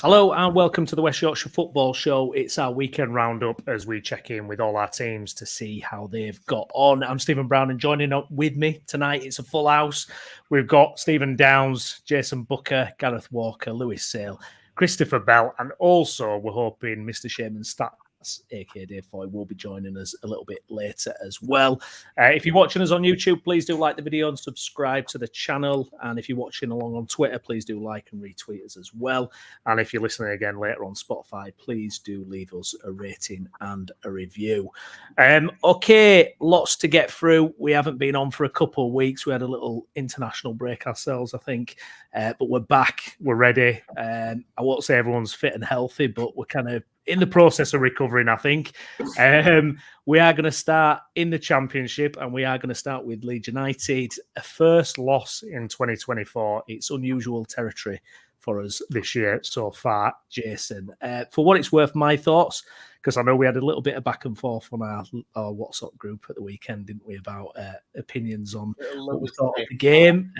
Hello and welcome to the West Yorkshire Football Show. It's our weekend roundup as we check in with all our teams to see how they've got on. I'm Stephen Brown and joining up with me tonight, it's a full house. We've got Stephen Downs, Jason Booker, Gareth Walker, Lewis Sale, Christopher Bell, and also we're hoping Mr. Shaman Stats, aka Dave Foy, will be joining us a little bit later as well. If you're watching us on YouTube, please do like the video and subscribe to the channel. And if you're watching along on Twitter, please do like and retweet us as well. And if you're listening again later on Spotify, please do leave us a rating and a review. Okay, lots to get through. We haven't been on for a couple of weeks. We had a little international break ourselves, I think. But we're back. We're ready. I won't say everyone's fit and healthy, but we're kind of in the process of recovering, I think. We are going to start in the Championship, and we are going to start with Leeds United. A first loss in 2024. It's unusual territory for us this year so far, Jason. For what it's worth, my thoughts, because I know we had a little bit of back and forth on our WhatsApp group at the weekend, didn't we, about opinions on what we thought of the game.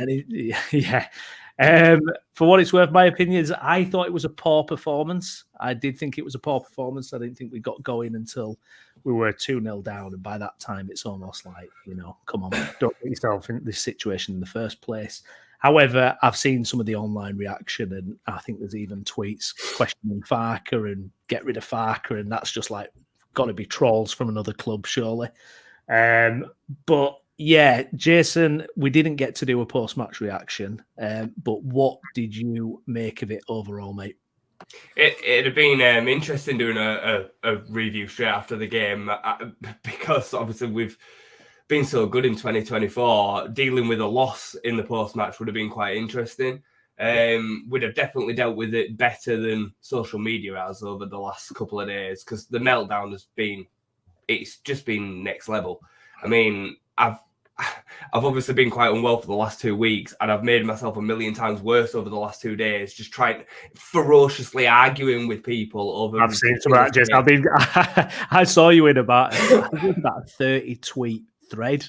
And for what it's worth, my opinions, I thought it was a poor performance. I did think it was a poor performance. I didn't think we got going until we were 2-0 down. And by that time, it's almost like, come on, don't put yourself in this situation in the first place. However, I've seen some of the online reaction, and I think there's even tweets questioning Farker and get rid of Farker, and that's just like got to be trolls from another club, surely. But yeah, Jason, we didn't get to do a post-match reaction, but what did you make of it overall, mate? It'd have been interesting doing a review straight after the game because obviously we've been so good in 2024. Dealing with a loss in the post-match would have been quite interesting. We'd have definitely dealt with it better than social media has over the last couple of days because the meltdown it's just been next level. I mean, I've obviously been quite unwell for the last 2 weeks, and I've made myself a million times worse over the last 2 days, just trying ferociously arguing with people over. I've seen some of that, Jason. I saw you in about a 30 tweet thread.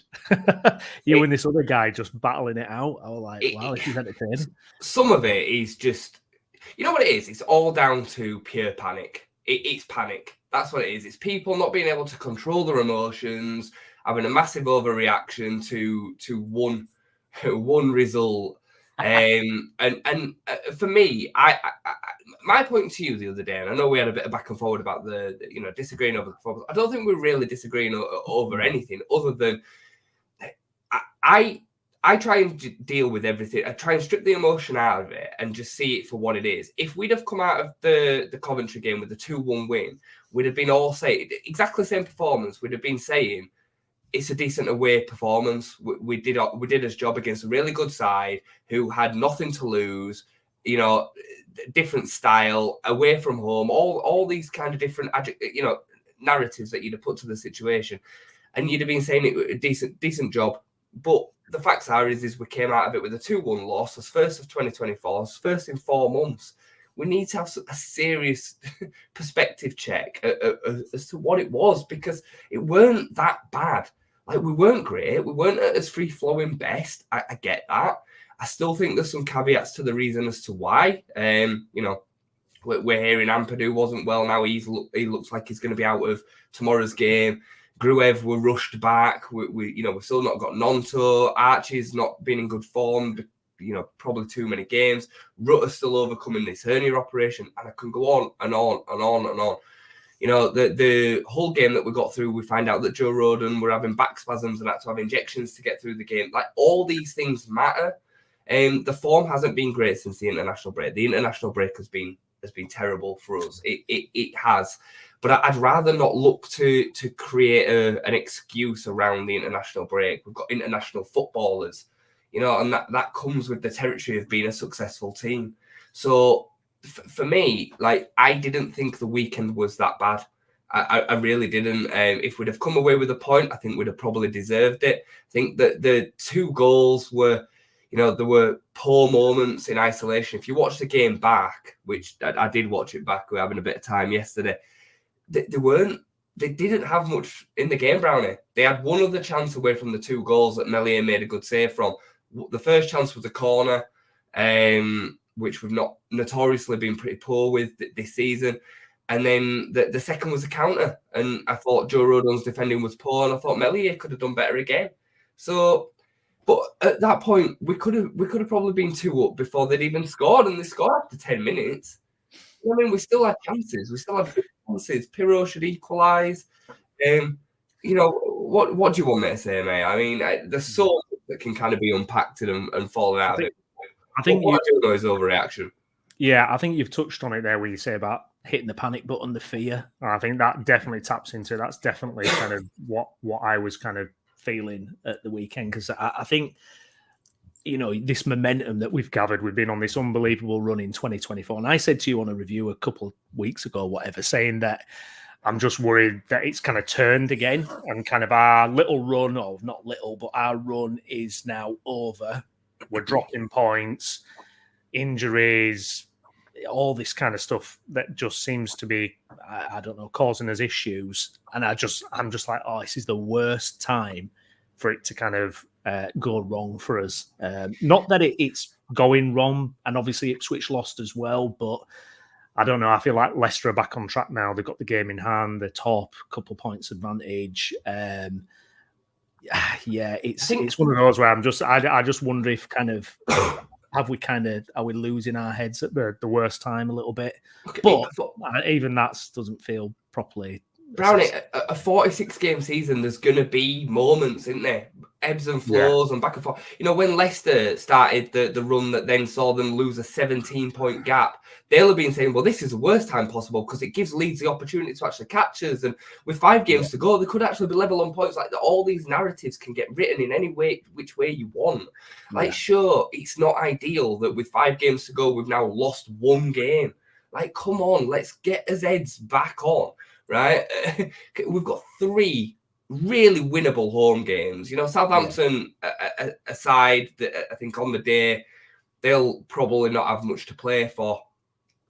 You and this other guy just battling it out. I was like, wow, this is entertaining. Some of it is just, you know what it is? It's all down to pure panic. It's panic. That's what it is. It's people not being able to control their emotions, having a massive overreaction to one result. And for me, I my point to you the other day, and I know we had a bit of back and forward about the disagreeing over the performance. I don't think we're really disagreeing over anything other than I try and deal with everything. I try and strip the emotion out of it and just see it for what it is. If we'd have come out of the Coventry game with a 2-1 win, we'd have been all saying exactly the same performance. We'd have been saying it's a decent away performance. We did his job against a really good side who had nothing to lose. Different style, away from home, all these kind of different narratives that you'd have put to the situation, and you'd have been saying it a decent job. But the facts is we came out of it with a 2-1 loss, as first of 2024, as first in 4 months. We need to have a serious perspective check as to what it was, because it weren't that bad. Like, we weren't great. We weren't at as free-flowing best. I get that. I still think there's some caveats to the reason as to why. We're hearing Ampadu wasn't well now. He looks like he's going to be out of tomorrow's game. Gruev were rushed back. We've still not got Nonto. Archie's not been in good form. Probably too many games. Rutter's still overcoming this hernia operation, and I can go on and on and on and on. The whole game that we got through, we find out that Joe Rodon were having back spasms and had to have injections to get through the game. Like, all these things matter. The form hasn't been great since the international break. The international break has been terrible for us. It has. But I'd rather not look to create an excuse around the international break. We've got international footballers, and that comes with the territory of being a successful team. So for me, I didn't think the weekend was that bad. I really didn't. If we'd have come away with a point, I think we'd have probably deserved it. I think that the 2 goals were, there were poor moments in isolation. If you watch the game back, which I did watch it back, we were having a bit of time yesterday, they didn't have much in the game, Brownie. They had one other chance away from the 2 goals that Meslier made a good save from. The first chance was a corner. which we've not notoriously been pretty poor with this season. And then the second was a counter. And I thought Joe Rodon's defending was poor, and I thought Meslier could have done better again. So, but at that point, we could have probably been 2 up before they'd even scored, and they scored after 10 minutes. I mean, we still had chances. We still had chances. Pirro should equalise. What do you want me to say, mate? I mean, there's so much that can kind of be unpacked and fallen out of it. I think what I do know is overreaction. Yeah, I think you've touched on it there where you say about hitting the panic button, the fear. I think that definitely taps into that's definitely kind of what I was kind of feeling at the weekend, because I think, this momentum that we've gathered, we've been on this unbelievable run in 2024. And I said to you on a review a couple of weeks ago, whatever, saying that I'm just worried that it's kind of turned again and kind of our little run, or not little, but our run is now over. We're dropping points, injuries, all this kind of stuff that just seems to be, I don't know, causing us issues. And I'm just like, this is the worst time for it to kind of go wrong for us. Not that it's going wrong, and obviously Ipswich lost as well, but I don't know. I feel like Leicester are back on track now. They've got the game in hand. They're top, couple of points advantage. It's one of those where I just wonder if kind of are we losing our heads at the worst time a little bit? But even that doesn't feel properly. Brownie, a 46-game season, there's going to be moments, isn't there? Ebbs and flows and back and forth. When Leicester started the run that then saw them lose a 17-point gap, they'll have been saying, well, this is the worst time possible because it gives Leeds the opportunity to actually catch us. And with 5 games to go, they could actually be level on points. Like all these narratives can get written in any way, which way you want. Sure, it's not ideal that with 5 games to go, we've now lost 1 game. Come on, let's get his heads back on. Right, we've got 3 really winnable home games. Southampton aside, I think on the day they'll probably not have much to play for.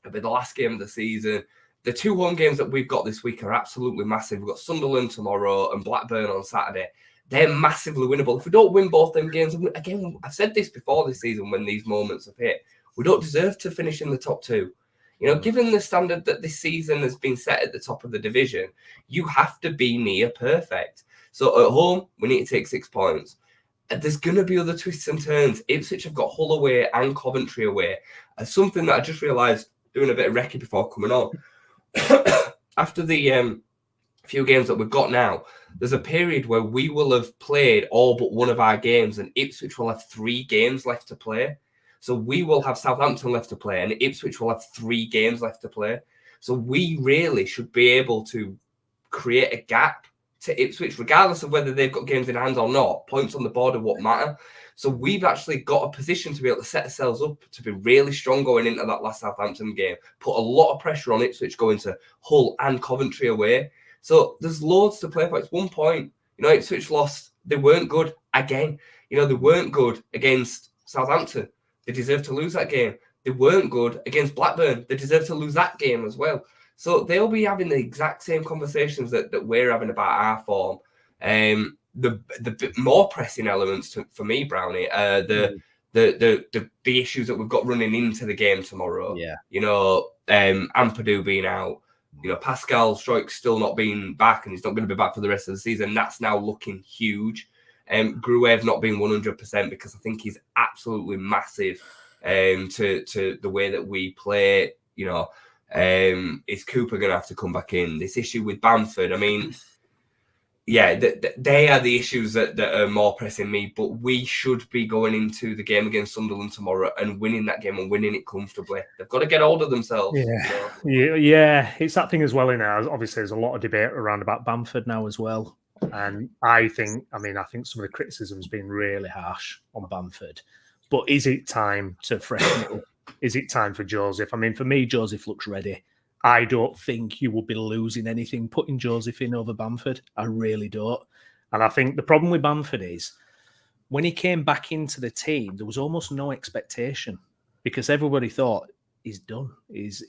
It'll be the last game of the season. The 2 home games that we've got this week are absolutely massive. We've got Sunderland tomorrow and Blackburn on Saturday. They're massively winnable. If we don't win both them games, again, I've said this before this season when these moments have hit, we don't deserve to finish in the top 2. Given the standard that this season has been set at the top of the division, you have to be near perfect. So at home, we need to take 6 points. There's going to be other twists and turns. Ipswich have got Hull away and Coventry away. Something that I just realised doing a bit of recce before coming on. After the few games that we've got now, there's a period where we will have played all but one of our games, and Ipswich will have 3 games left to play. So we will have Southampton left to play, and Ipswich will have 3 games left to play. So we really should be able to create a gap to Ipswich, regardless of whether they've got games in hand or not. Points on the board are what matter. So we've actually got a position to be able to set ourselves up to be really strong going into that last Southampton game. Put a lot of pressure on Ipswich going to Hull and Coventry away. So there's loads to play for. It's 1 point. Ipswich lost. They weren't good again. They weren't good against Southampton. They deserve to lose that game. They weren't good against Blackburn. They deserve to lose that game as well. So they'll be having the exact same conversations that we're having about our form. The more pressing elements for me, Brownie, the issues that we've got running into the game tomorrow. Yeah. Ampadu being out. Pascal Stroik's still not being back, and he's not going to be back for the rest of the season. That's now looking huge. Gruev not being 100% because I think he's absolutely massive to the way that we play. Is Cooper going to have to come back in? This issue with Bamford, I mean, they are the issues that are more pressing me, but we should be going into the game against Sunderland tomorrow and winning that game and winning it comfortably. They've got to get hold of themselves. Yeah, it's that thing as well. Obviously, there's a lot of debate around about Bamford now as well. And I think some of the criticism's been really harsh on Bamford. But is it time to freshen it up? Is it time for Joseph? For me, Joseph looks ready. I don't think you will be losing anything putting Joseph in over Bamford. I really don't. And I think the problem with Bamford is when he came back into the team, there was almost no expectation because everybody thought he's done. He's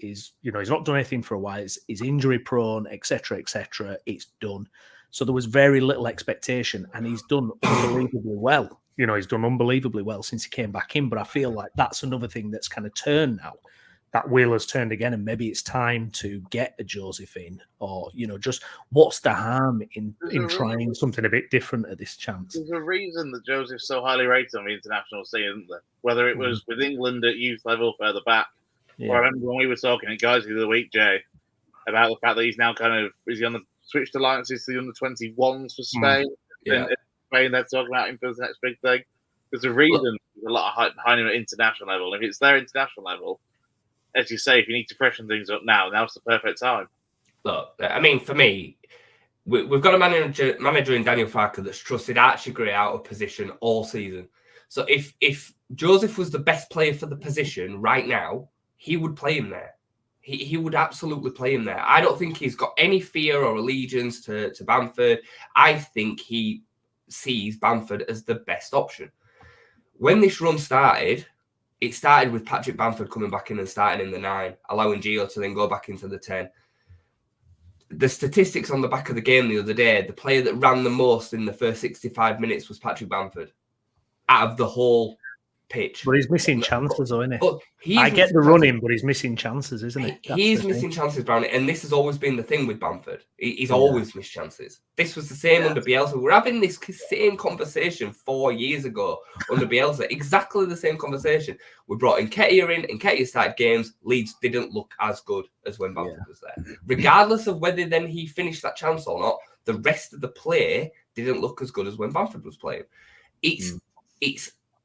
not done anything for a while. He's injury prone, etc., etc. It's done. So there was very little expectation, and he's done unbelievably well. he's done unbelievably well since he came back in. But I feel like that's another thing that's kind of turned now. That wheel has turned again, and maybe it's time to get a Joseph in, or just what's the harm in trying something a bit different at this chance? There's a reason that Joseph's so highly rated on the international scene, isn't there? Whether it was with England at youth level further back, or I remember when we were talking at Guiseley the other week, Jay, about the fact that he's now is he on the switched alliances to the under 21s for Spain? Yeah. In Spain, they're talking about him for the next big thing. There's a reason there's a lot of hype behind him at international level. And if it's their international level, as you say, if you need to freshen things up now's the perfect time. Look, I mean, for me, we've got a manager in Daniel Farke that's trusted Archie Gray out of position all season. So if Joseph was the best player for the position right now, he would play him there. He would absolutely play him there. I don't think he's got any fear or allegiance to Bamford. I think he sees Bamford as the best option. When this run started, it started with Patrick Bamford coming back in and starting in the 9, allowing Gio to then go back into the 10. The statistics on the back of the game the other day, the player that ran the most in the first 65 minutes was Patrick Bamford out of the whole pitch. But he's missing chances, though, isn't he? But I get the running, but he's missing chances, isn't he? He's missing chances, Brownie, and this has always been the thing with Bamford. He's always missed chances. This was the same under Bielsa. We're having this same conversation 4 years ago under Bielsa. Exactly the same conversation. We brought Nketiah in, Nketiah started games. Leeds didn't look as good as when Bamford was there. Regardless of whether then he finished that chance or not, the rest of the play didn't look as good as when Bamford was playing.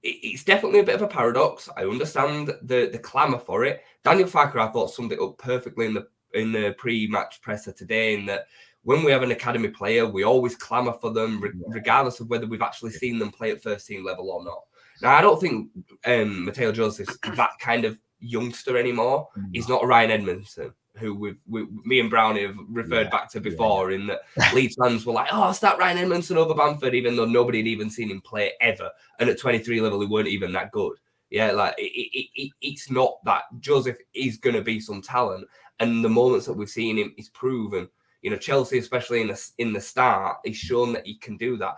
It's definitely a bit of a paradox. I understand the clamour for it. Daniel Farke, I thought, summed it up perfectly in the pre-match presser today, in that when we have an academy player, we always clamour for them, regardless of whether we've actually seen them play at first team level or not. Now, I don't think Mateo Joseph's that kind of youngster anymore. He's not Ryan Edmondson, who me and Brownie have referred back to before, in that Leeds fans were like, oh, start Ryan Edmondson over Bamford, even though nobody had even seen him play ever. And at 23 level, he weren't even that good. Yeah, like it's not that. Joseph is going to be some talent. And the moments that we've seen him, he's proven. Chelsea, especially in the start, he's shown that he can do that.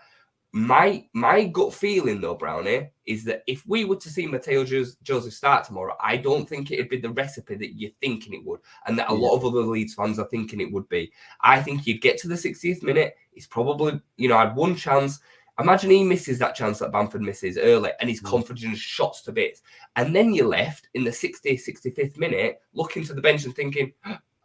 My gut feeling, though, Brownie, is that if we were to see Mateo Joseph start tomorrow, I don't think it'd be the recipe that you're thinking it would, and that a lot of other Leeds fans are thinking it would be. I think you'd get to the 60th minute, he's probably, had one chance. Imagine he misses that chance that Bamford misses early, and his confidence shots to bits. And then you're left in the 60th, 65th minute, looking to the bench and thinking,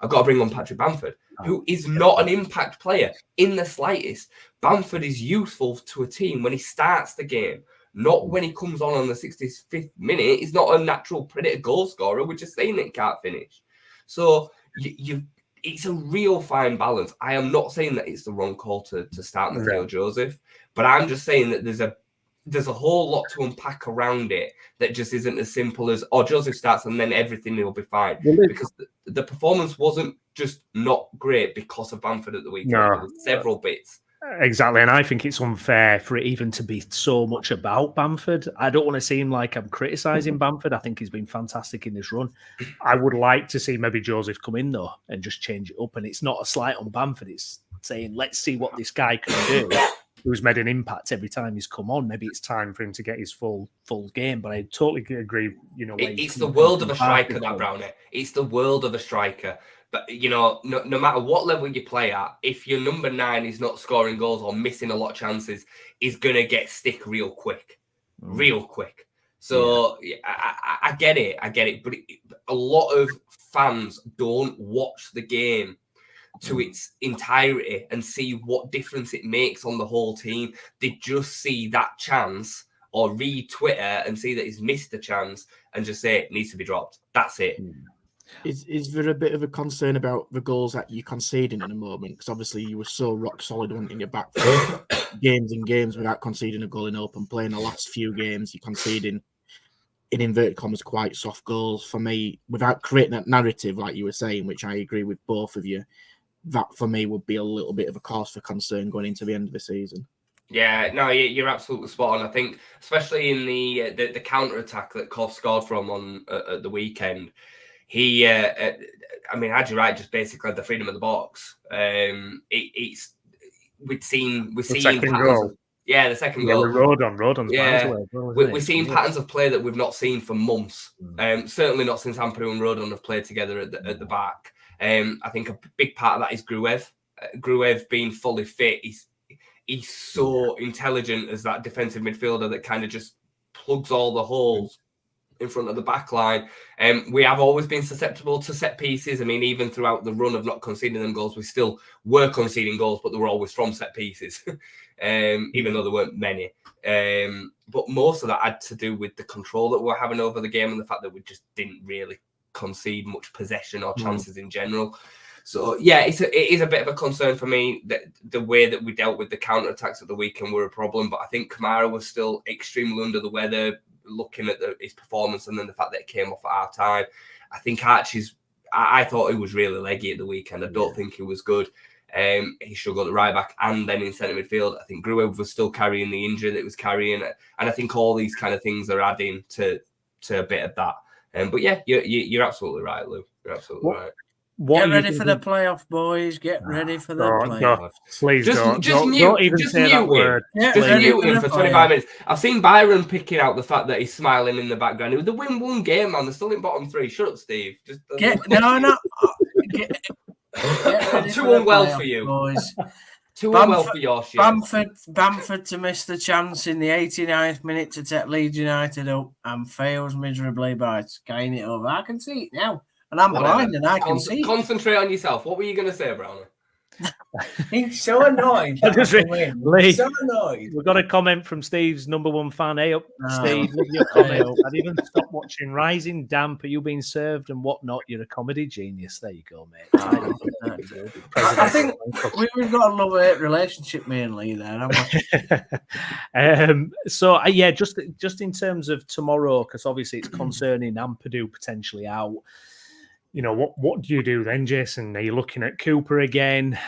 I've got to bring on Patrick Bamford, who is not an impact player in the slightest. Bamford is useful to a team when he starts the game, not when he comes on the 65th minute. He's not a natural predator goal scorer. We're just saying that he can't finish. So it's a real fine balance. I am not saying that it's the wrong call to start Mateo Joseph, but I'm just saying that there's a whole lot to unpack around it that just isn't as simple as, Joseph starts and then everything will be fine. Because the performance wasn't just not great because of Bamford at the weekend. There were several bits. Exactly, and I think it's unfair for it even to be so much about Bamford. I don't want to seem like I'm criticising Bamford. I think he's been fantastic in this run. I would like to see maybe Joseph come in, though, and just change it up. And it's not a slight on Bamford. It's saying, let's see what this guy can do, who's made an impact every time he's come on. Maybe it's time for him to get his full game. But I totally agree. It's the world of a striker, that Brownie. It's the world of a striker. But, no matter what level you play at, if your number 9 is not scoring goals or missing a lot of chances, he's going to get stick real quick. So I get it. But a lot of fans don't watch the game to its entirety and see what difference it makes on the whole team. They just see that chance or read Twitter and see that he's missed the chance and just say it needs to be dropped. That's it. Is there a bit of a concern about the goals that you're conceding in a moment? Because obviously you were so rock solid in your back for games and games without conceding a goal in open play. In the last few games, you're conceding, in inverted commas, quite soft goals. For me, without creating that narrative, like you were saying, which I agree with both of you, that for me would be a little bit of a cause for concern going into the end of the season. Yeah, no, you're absolutely spot on. I think, especially in the counter attack that Cov scored from on at the weekend, he, had you right, just basically had the freedom of the box. We've seen patterns. Yeah, the second Yeah, goal. with Rodon's Yeah, miles away. we're seeing patterns of play that we've not seen for months. Certainly not since Ampadu and Rodon have played together at the back. I think a big part of that is Gruev. Gruev being fully fit, he's so intelligent as that defensive midfielder that kind of just plugs all the holes in front of the back line. We have always been susceptible to set pieces. I mean, even throughout the run of not conceding them goals, we still were conceding goals, but they were always from set pieces, even though there weren't many. But most of that had to do with the control that we were having over the game and the fact that we just didn't really concede much possession or chances in general. So, yeah, it is a bit of a concern for me that the way that we dealt with the counter-attacks at the weekend were a problem. But I think Kamara was still extremely under the weather, looking at his performance and then the fact that it came off at half time. I think Archie's, I thought he was really leggy at the weekend. I don't think he was good. He struggled at right back and then in centre midfield. I think Gruev was still carrying the injury that he was carrying. And I think all these kind of things are adding to a bit of that. But yeah, you're absolutely right, Lou. You're absolutely right. Get ready for the playoff, boys. Get ready for the playoff. Please don't even say that word. Just mute him for 25 minutes. I've seen Byron picking out the fact that he's smiling in the background. It was the win-1 game, man. They're still in bottom 3. Shut up, Steve. Get too unwell for you, boys. Too unwell for your shit. Bamford to miss the chance in the 89th minute to take Leeds United up and fails miserably by skying it over. I can see it now. And I'm blind and I can see. Concentrate on yourself. What were you going to say, Browner? He's so annoyed. Lee, so annoyed. We've got a comment from Steve's number one fan. Hey up, Steve. Love your comment. I'd even stop watching Rising Damp. Are you being served and whatnot? You're a comedy genius. There you go, mate. I think we've got a love-hate relationship, me and Lee, there, haven't we? So, yeah, just in terms of tomorrow, because obviously it's concerning Ampadu potentially out. You know, what do you do then, Jason? Are you looking at Cooper again?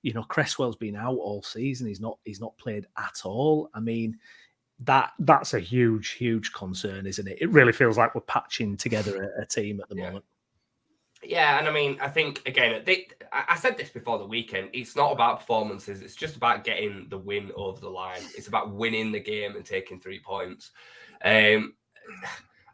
You know, Cresswell's been out all season. He's not played at all. I mean, that's a huge concern, isn't it? It really feels like we're patching together a team at the moment. Yeah, and I mean, I think, again, I said this before the weekend, it's not about performances. It's just about getting the win over the line. It's about winning the game and taking 3 points. I've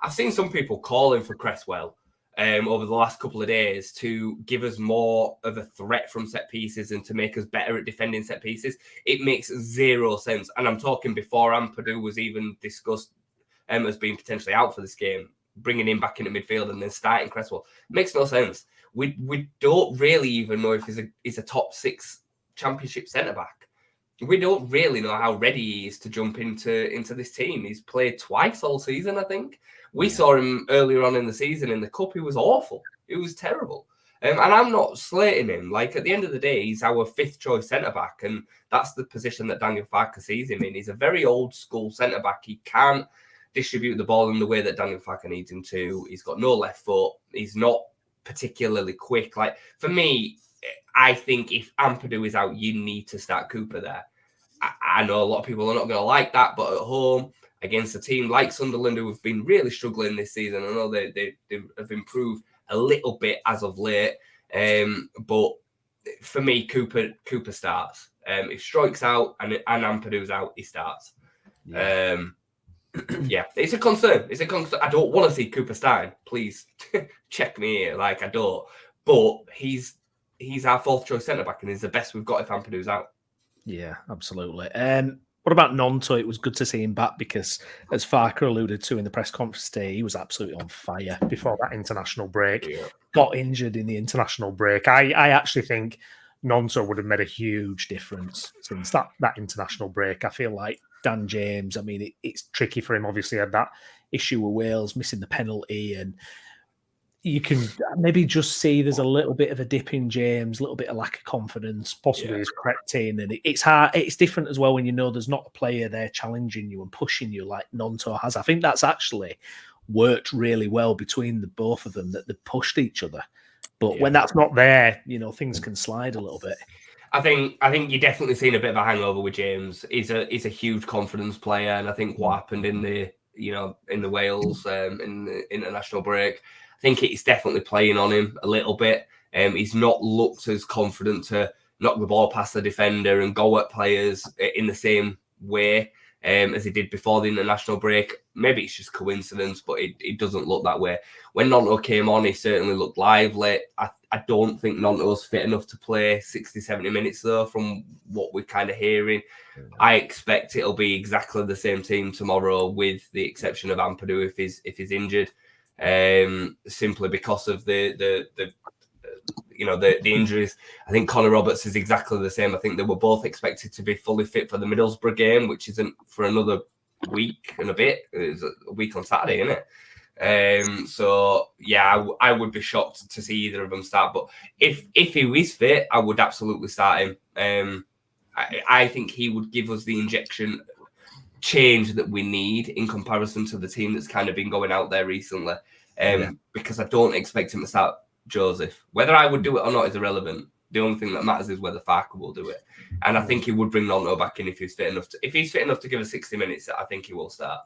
seen some people calling for Cresswell over the last couple of days to give us more of a threat from set pieces and to make us better at defending set pieces. It makes zero sense. And I'm talking before Ampadu was even discussed as being potentially out for this game, bringing him back into midfield and then starting Cresswell. Makes no sense. We don't really even know if he's a top 6 championship centre-back. We don't really know how ready he is to jump into this team. He's played twice all season, I think. We saw him earlier on in the season in the Cup. He was awful. It was terrible. And I'm not slating him. Like, at the end of the day, he's our 5th choice centre-back, and that's the position that Daniel Farke sees him in. He's a very old-school centre-back. He can't distribute the ball in the way that Daniel Farke needs him to. He's got no left foot. He's not particularly quick. Like, for me, I think if Ampadu is out, you need to start Cooper there. I know a lot of people are not going to like that, but at home, against a team like Sunderland, who have been really struggling this season, I know they have improved a little bit as of late. But for me, Cooper starts. If Stroik's out and Ampadu's out, he starts. Yeah. It's a concern. I don't want to see Cooper starting. Please check me here. Like, I don't. But he's our 4th choice centre back, and he's the best we've got if Ampadu's out. Yeah, absolutely. What about Nonto? It was good to see him back because, as Farke alluded to in the press conference today, he was absolutely on fire before that international break. Yeah. Got injured in the international break. I actually think Nonto would have made a huge difference since that international break. I feel like Dan James, I mean, it's tricky for him. Obviously, had that issue with Wales, missing the penalty, and you can maybe just see there's a little bit of a dip in James, a little bit of lack of confidence, possibly has crept in. And it's hard. It's different as well when you know there's not a player there challenging you and pushing you like Nonto has. I think that's actually worked really well between the both of them, that they pushed each other. But when that's not there, you know, things can slide a little bit. I think you're definitely seeing a bit of a hangover with James. He's a huge confidence player. And I think what happened in the Wales in the international break, I think it's definitely playing on him a little bit. He's not looked as confident to knock the ball past the defender and go at players in the same way as he did before the international break. Maybe it's just coincidence, but it doesn't look that way. When Nonto came on, he certainly looked lively. I don't think Nonto's fit enough to play 60, 70 minutes, though, from what we're kind of hearing. I expect it'll be exactly the same team tomorrow, with the exception of Ampadu if he's injured, simply because of the injuries. I think Connor Roberts is exactly the same. I think they were both expected to be fully fit for the Middlesbrough game, which isn't for another week and a bit. It's a week on Saturday, isn't it? So yeah, I would be shocked to see either of them start. But if he is fit, I would absolutely start him. I think he would give us the injection change that we need in comparison to the team that's kind of been going out there recently. Because I don't expect him to start Joseph. Whether I would do it or not is irrelevant. The only thing that matters is whether Farker will do it. And I think he would bring Nonto back in if he's fit enough to give us 60 minutes. I think he will start.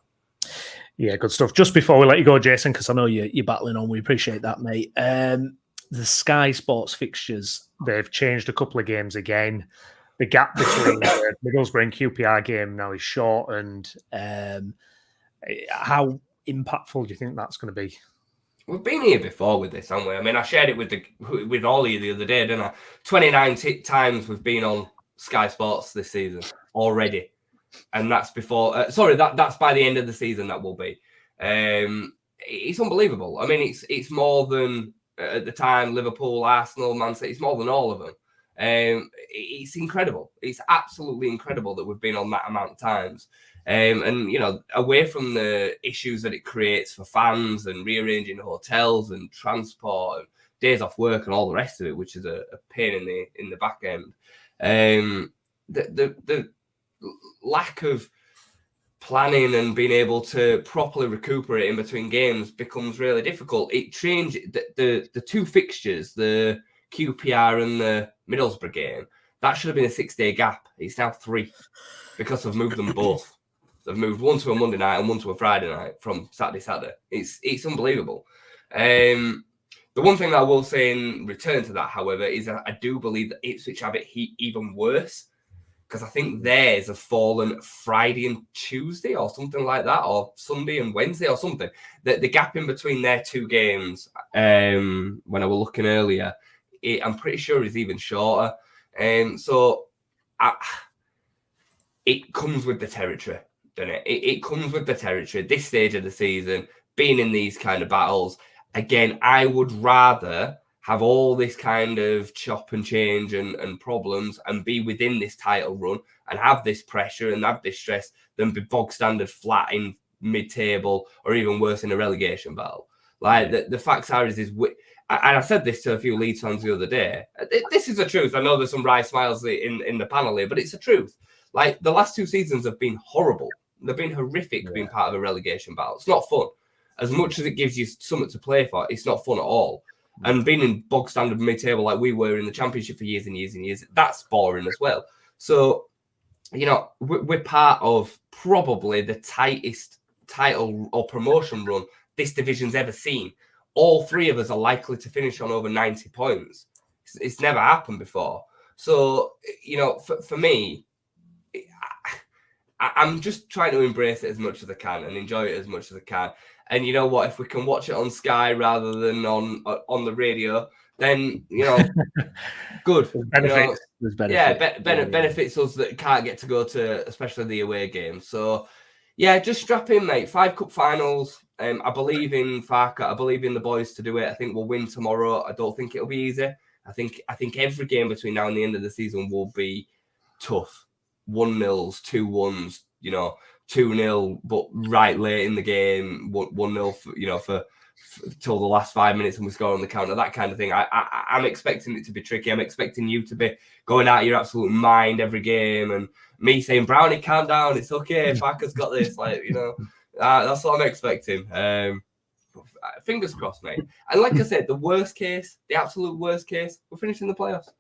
Yeah, good stuff. Just before we let you go, Jason, because I know you're battling on, we appreciate that, mate. The Sky Sports fixtures, they've changed a couple of games again. The gap between Middlesbrough and QPR game now is shortened. How impactful do you think that's going to be? We've been here before with this, haven't we? I mean, I shared it with Ollie the other day, didn't I? 29 times we've been on Sky Sports this season already. And that's before... that's by the end of the season that will be. It's unbelievable. I mean, it's more than, at the time, Liverpool, Arsenal, Man City. It's more than all of them. It's incredible. It's absolutely incredible that we've been on that amount of times. And, away from the issues that it creates for fans and rearranging hotels and transport and days off work and all the rest of it, which is a pain in the back end. The lack of planning and being able to properly recuperate in between games becomes really difficult. It changed the two fixtures, the QPR and the Middlesbrough game. That should have been a 6-day gap. It's now 3 because I've moved them both. They've moved one to a Monday night and one to a Friday night from Saturday. It's unbelievable. The one thing that I will say in return to that, however, is that I do believe that Ipswich have it even worse, because I think theirs have fallen Friday and Tuesday or something like that, or Sunday and Wednesday or something. The gap in between their two games, when I was looking earlier, I'm pretty sure is even shorter. So it comes with the territory, doesn't it? It comes with the territory. This stage of the season, being in these kind of battles, again, I would rather have all this kind of chop and change and problems and be within this title run and have this pressure and have this stress than be bog standard flat in mid-table or even worse in a relegation battle. Like the facts are is and I said this to a few Leeds fans the other day. This is the truth. I know there's some wry smiles in the panel here, but it's the truth. Like, the last 2 seasons have been horrible. They've been horrific being part of a relegation battle. It's not fun. As much as it gives you something to play for, it's not fun at all. And being in bog standard mid-table like we were in the Championship for years and years and years, that's boring as well. So, we're part of probably the tightest title or promotion run this division's ever seen. All 3 of us are likely to finish on over 90 points. It's never happened before. So, for me, I'm just trying to embrace it as much as I can and enjoy it as much as I can. And you know what? If we can watch it on Sky rather than on the radio, then good. Benefits. There's benefits. Yeah, benefits us that can't get to go to, especially the away games. So yeah, just strap in, mate. 5 cup finals. I believe in Farker. I believe in the boys to do it. I think we'll win tomorrow. I don't think it'll be easy. I think every game between now and the end of the season will be tough. 1-0s, 2-1s, 2-0, but right late in the game, 1-0 for till the last 5 minutes and we score on the counter, that kind of thing. I'm expecting it to be tricky. I'm expecting you to be going out of your absolute mind every game and me saying, Brownie, calm down, it's okay, Farker's got this, that's what I'm expecting. Fingers crossed, mate. And like I said, the absolute worst case, we're finishing the playoffs.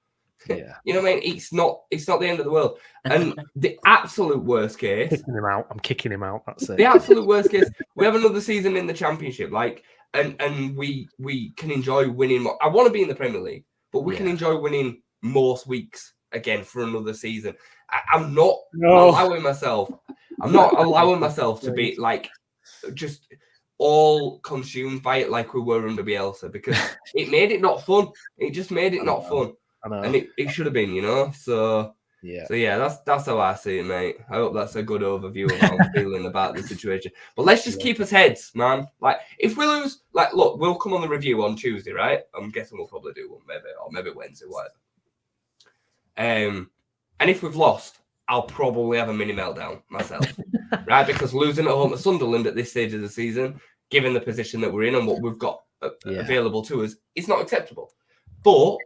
Yeah. You know what I mean? It's not the end of the world. And the absolute worst case, I'm kicking him out. That's it. The absolute worst case, we have another season in the Championship, and we can enjoy winning more. I want to be in the Premier League, but we can enjoy winning most weeks again for another season. I'm not allowing myself. I'm not allowing myself to be like just all consumed by it like we were under Bielsa, because it made it not fun. It just made it not fun, and it should have been, you know. So yeah, that's how I see it, mate. I hope that's a good overview of how I'm feeling about the situation. But let's just keep us heads, man. Like, if we lose, like, look, we'll come on the review on Tuesday, right? I'm guessing we'll probably do one, maybe Wednesday, whatever. And if we've lost, I'll probably have a mini meltdown myself, right? Because losing at home to Sunderland at this stage of the season, given the position that we're in and what we've got available to us, is not acceptable. But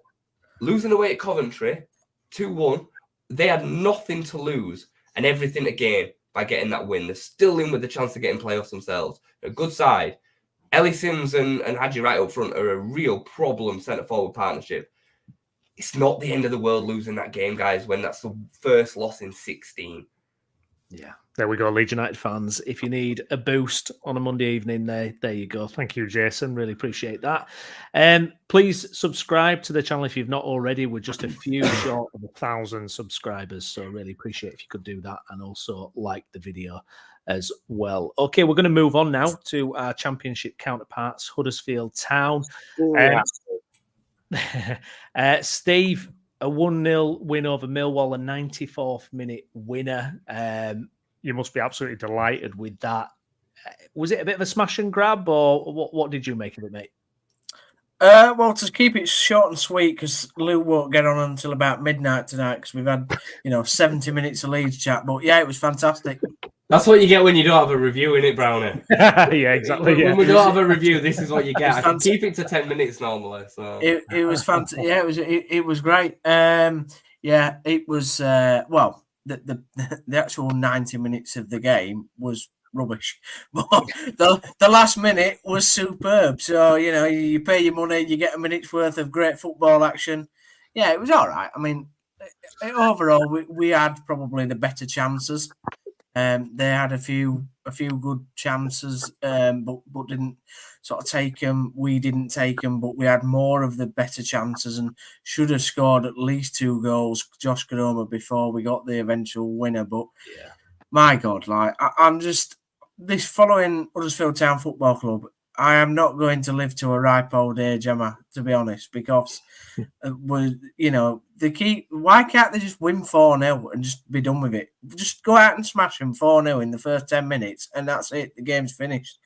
losing away at Coventry, 2-1, they had nothing to lose and everything to gain by getting that win. They're still in with the chance of getting playoffs themselves. A good side. Ellie Sims and Hadji Wright up front are a real problem centre-forward partnership. It's not the end of the world losing that game, guys, when that's the first loss in 16. Yeah, there we go, Leeds United fans. If you need a boost on a Monday evening, there you go. Thank you, Jason. Really appreciate that. Please subscribe to the channel if you've not already. We're just a few short of 1,000 subscribers, so really appreciate if you could do that, and also like the video as well. Okay, we're going to move on now to our Championship counterparts, Huddersfield Town. Steve, a 1-0 win over Millwall, a 94th minute winner. You must be absolutely delighted with that. Was it a bit of a smash and grab, or what did you make of it, mate? Well, to keep it short and sweet, because Lou won't get on until about midnight tonight, because we've had 70 minutes of Leeds chat. But yeah, it was fantastic. That's what you get when you don't have a review, innit, Brownie? Yeah, exactly. When we don't have a review, this is what you get. I can keep it to 10 minutes normally. So it was fantastic. Yeah, it was great. It was. Well, the actual 90 minutes of the game was rubbish, but the last minute was superb. So you pay your money, you get a minute's worth of great football action. Yeah, it was all right. I mean, overall, we had probably the better chances. They had a few good chances, but didn't sort of take them. We didn't take them, but we had more of the better chances and should have scored at least 2 goals, Josh Garoma, before we got the eventual winner. But my God, like I'm just this following Huddersfield Town Football Club. I am not going to live to a ripe old age, am I? To be honest, because the key. Why can't they just win 4-0 and just be done with it? Just go out and smash them 4-0 in the first 10 minutes, and that's it. The game's finished.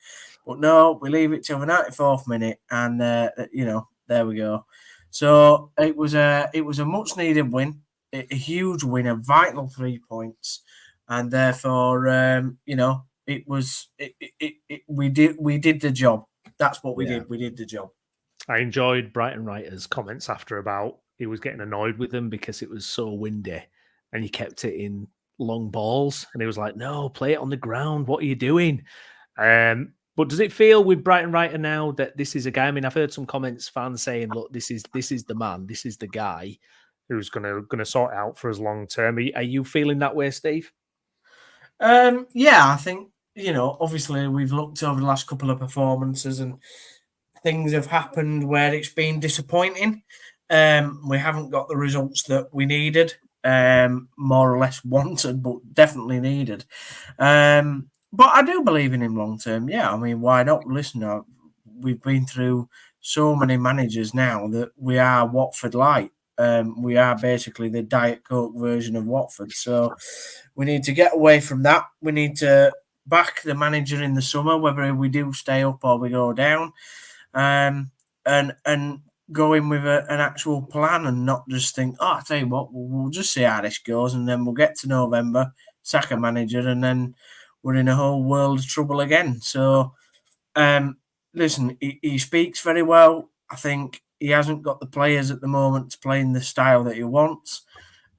But no, we leave it till the 94th minute, and there we go. So it was a much needed win, a huge win, a vital 3 points, and therefore we did the job. That's what we did. We did the job. I enjoyed Brighton Writer's comments after about he was getting annoyed with them because it was so windy and he kept it in long balls. And he was like, no, play it on the ground. What are you doing? But does it feel with Brighton Writer now that this is a guy? I mean, I've heard some comments, fans saying, look, this is the man. This is the guy who's going to sort it out for us long term. Are you feeling that way, Steve? Yeah, I think, obviously we've looked over the last couple of performances and things have happened where it's been disappointing. We haven't got the results that we needed, more or less wanted, but definitely needed. But I do believe in him long term. Yeah, I mean, why not? Listen, we've been through so many managers now that we are Watford light. We are basically the Diet Coke version of Watford. So we need to get away from that. We need to back the manager in the summer, whether we do stay up or we go down, and go in with an actual plan and not just think, I tell you what, we'll just see how this goes, and then we'll get to November, sack a manager, and then we're in a whole world of trouble again. So, listen, he speaks very well. I think he hasn't got the players at the moment to play in the style that he wants.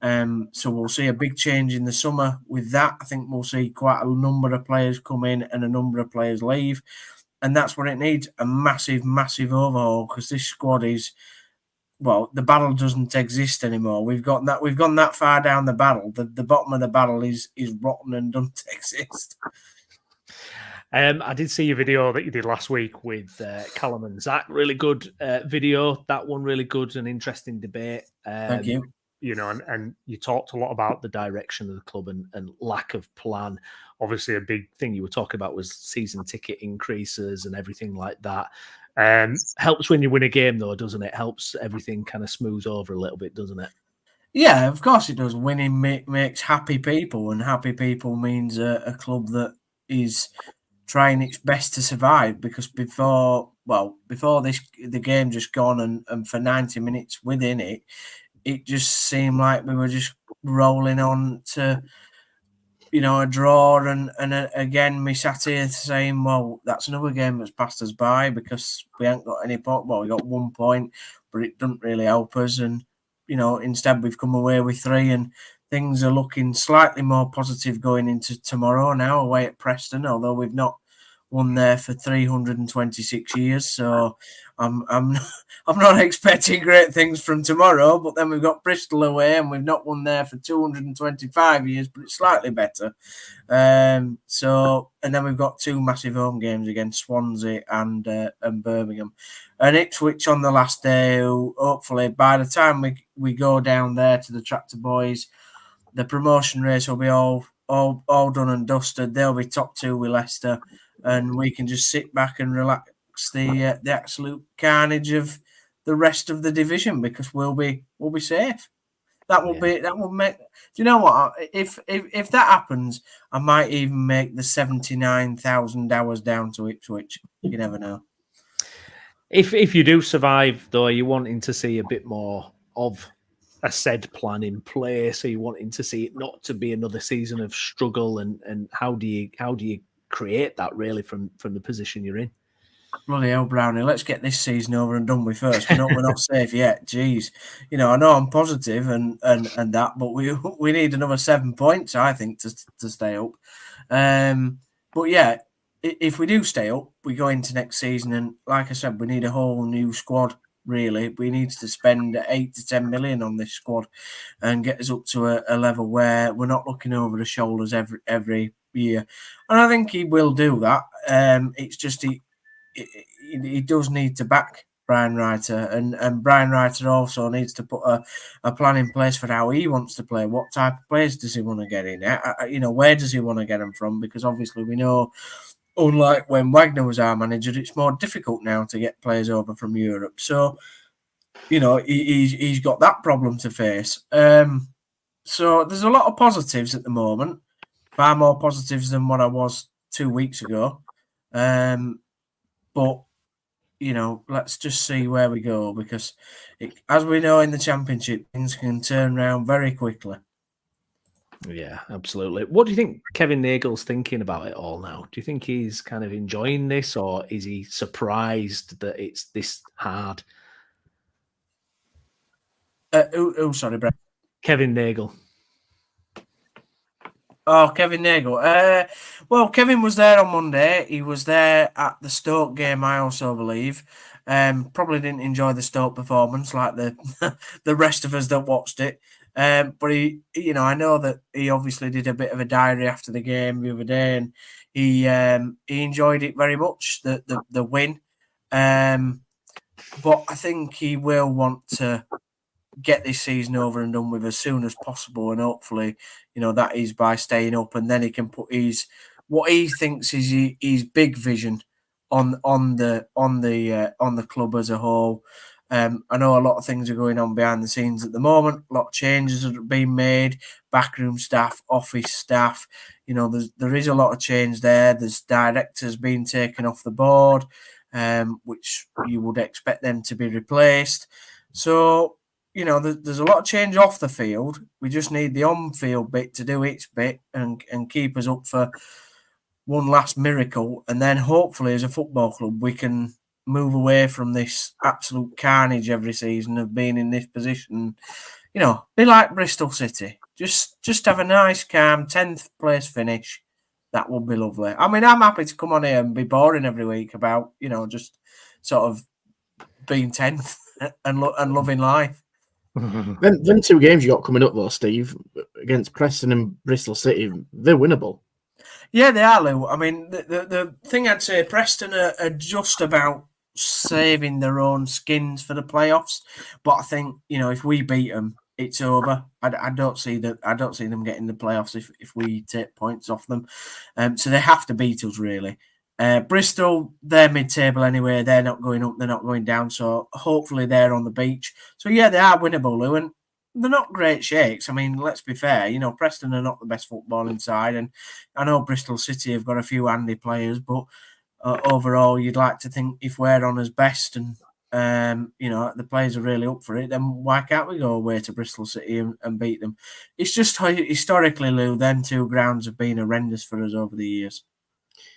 So we'll see a big change in the summer with that. I think we'll see quite a number of players come in and a number of players leave. And that's what it needs, a massive, massive overhaul, because this squad is, well, the battle doesn't exist anymore. We've gone that far down the battle. The bottom of the battle is rotten and doesn't exist. I did see your video that you did last week with Callum and Zach. Really good video. That one really good and interesting debate. Thank you. and you talked a lot about the direction of the club and lack of plan. Obviously, a big thing you were talking about was season ticket increases and everything like that. Helps when you win a game, though, doesn't it? Helps everything kind of smooth over a little bit, doesn't it? Yeah, of course it does. Winning makes happy people, and happy people means a club that is trying its best to survive. Because before the game just gone and for 90 minutes within it, it just seemed like we were just rolling on to, a draw. And again, we sat here saying, well, that's another game that's passed us by because we haven't got any point. Well, we got 1 point, but it doesn't really help us. And, instead we've come away with 3 and things are looking slightly more positive going into tomorrow now away at Preston, although we've not won there for 326 years. So I'm not expecting great things from tomorrow, but then we've got Bristol away and we've not won there for 225 years, but it's slightly better. And then we've got 2 massive home games against Swansea and Birmingham. And Ipswich on the last day, hopefully by the time we go down there to the Tractor Boys, the promotion race will be all done and dusted. They'll be top 2 with Leicester, and we can just sit back and relax the absolute carnage of the rest of the division because we'll be safe. That will make. Do you know what? If that happens, I might even make the 79,000 hours down to Ipswich. You never know. If you do survive, though, are you wanting to see a bit more of a said plan in place? Are you wanting to see it not to be another season of struggle? And how do you create that really from the position you're in? Bloody hell, Brownie, let's get this season over and done with first. We're not safe yet. Jeez. I know I'm positive and that, but we need another 7 points, I think, to stay up. But yeah, if we do stay up, we go into next season and, like I said, we need a whole new squad, really. We need to spend 8 to 10 million on this squad and get us up to a level where we're not looking over the shoulders every year. And I think he will do that. It's just he does need to back Brian Writer, and Brian Writer also needs to put a plan in place for how he wants to play. What type of players does he want to get in? Where does he want to get them from? Because obviously we know, unlike when Wagner was our manager, it's more difficult now to get players over from Europe. So, he's got that problem to face. So there's a lot of positives at the moment, far more positives than what I was 2 weeks ago. But, let's just see where we go because, as we know in the Championship, things can turn around very quickly. Yeah, absolutely. What do you think Kevin Nagel's thinking about it all now? Do you think he's kind of enjoying this, or is he surprised that it's this hard? Sorry, Brett. Kevin Nagel. Oh, Kevin Nagel. Well, Kevin was there on Monday. He was there at the Stoke game, I also believe. Probably didn't enjoy the Stoke performance like the rest of us that watched it. But he, I know that he obviously did a bit of a diary after the game the other day, and he enjoyed it very much, the win. But I think he will want to get this season over and done with as soon as possible, and hopefully, that is by staying up, and then he can put what he thinks is his big vision on the club as a whole. I know a lot of things are going on behind the scenes at the moment. A lot of changes are being made, backroom staff, office staff. There is a lot of change there. There's directors being taken off the board, which you would expect them to be replaced. So, there's a lot of change off the field. We just need the on-field bit to do its bit and keep us up for one last miracle. And then hopefully as a football club, we can move away from this absolute carnage every season of being in this position. Be like Bristol City. Just have a nice, calm 10th place finish. That would be lovely. I mean, I'm happy to come on here and be boring every week about, just sort of being 10th and loving life. Them 2 games you got coming up, though, Steve, against Preston and Bristol City, they're winnable. Yeah, they are, Lou. I mean, the thing I'd say, Preston are just about saving their own skins for the playoffs. But I think, if we beat them, it's over. I don't see that. I don't see them getting the playoffs if we take points off them. So they have to beat us really. Bristol, they're mid-table anyway. They're not going up. They're not going down. So hopefully they're on the beach. So yeah, they are winnable, Lou, and they're not great shakes. I mean, let's be fair. You know, Preston are not the best footballing side, and I know Bristol City have got a few handy players, but overall, you'd like to think if we're on as best and you know, the players are really up for it, then why can't we go away to Bristol City and beat them? It's just historically, Lou, them two grounds have been horrendous for us over the years.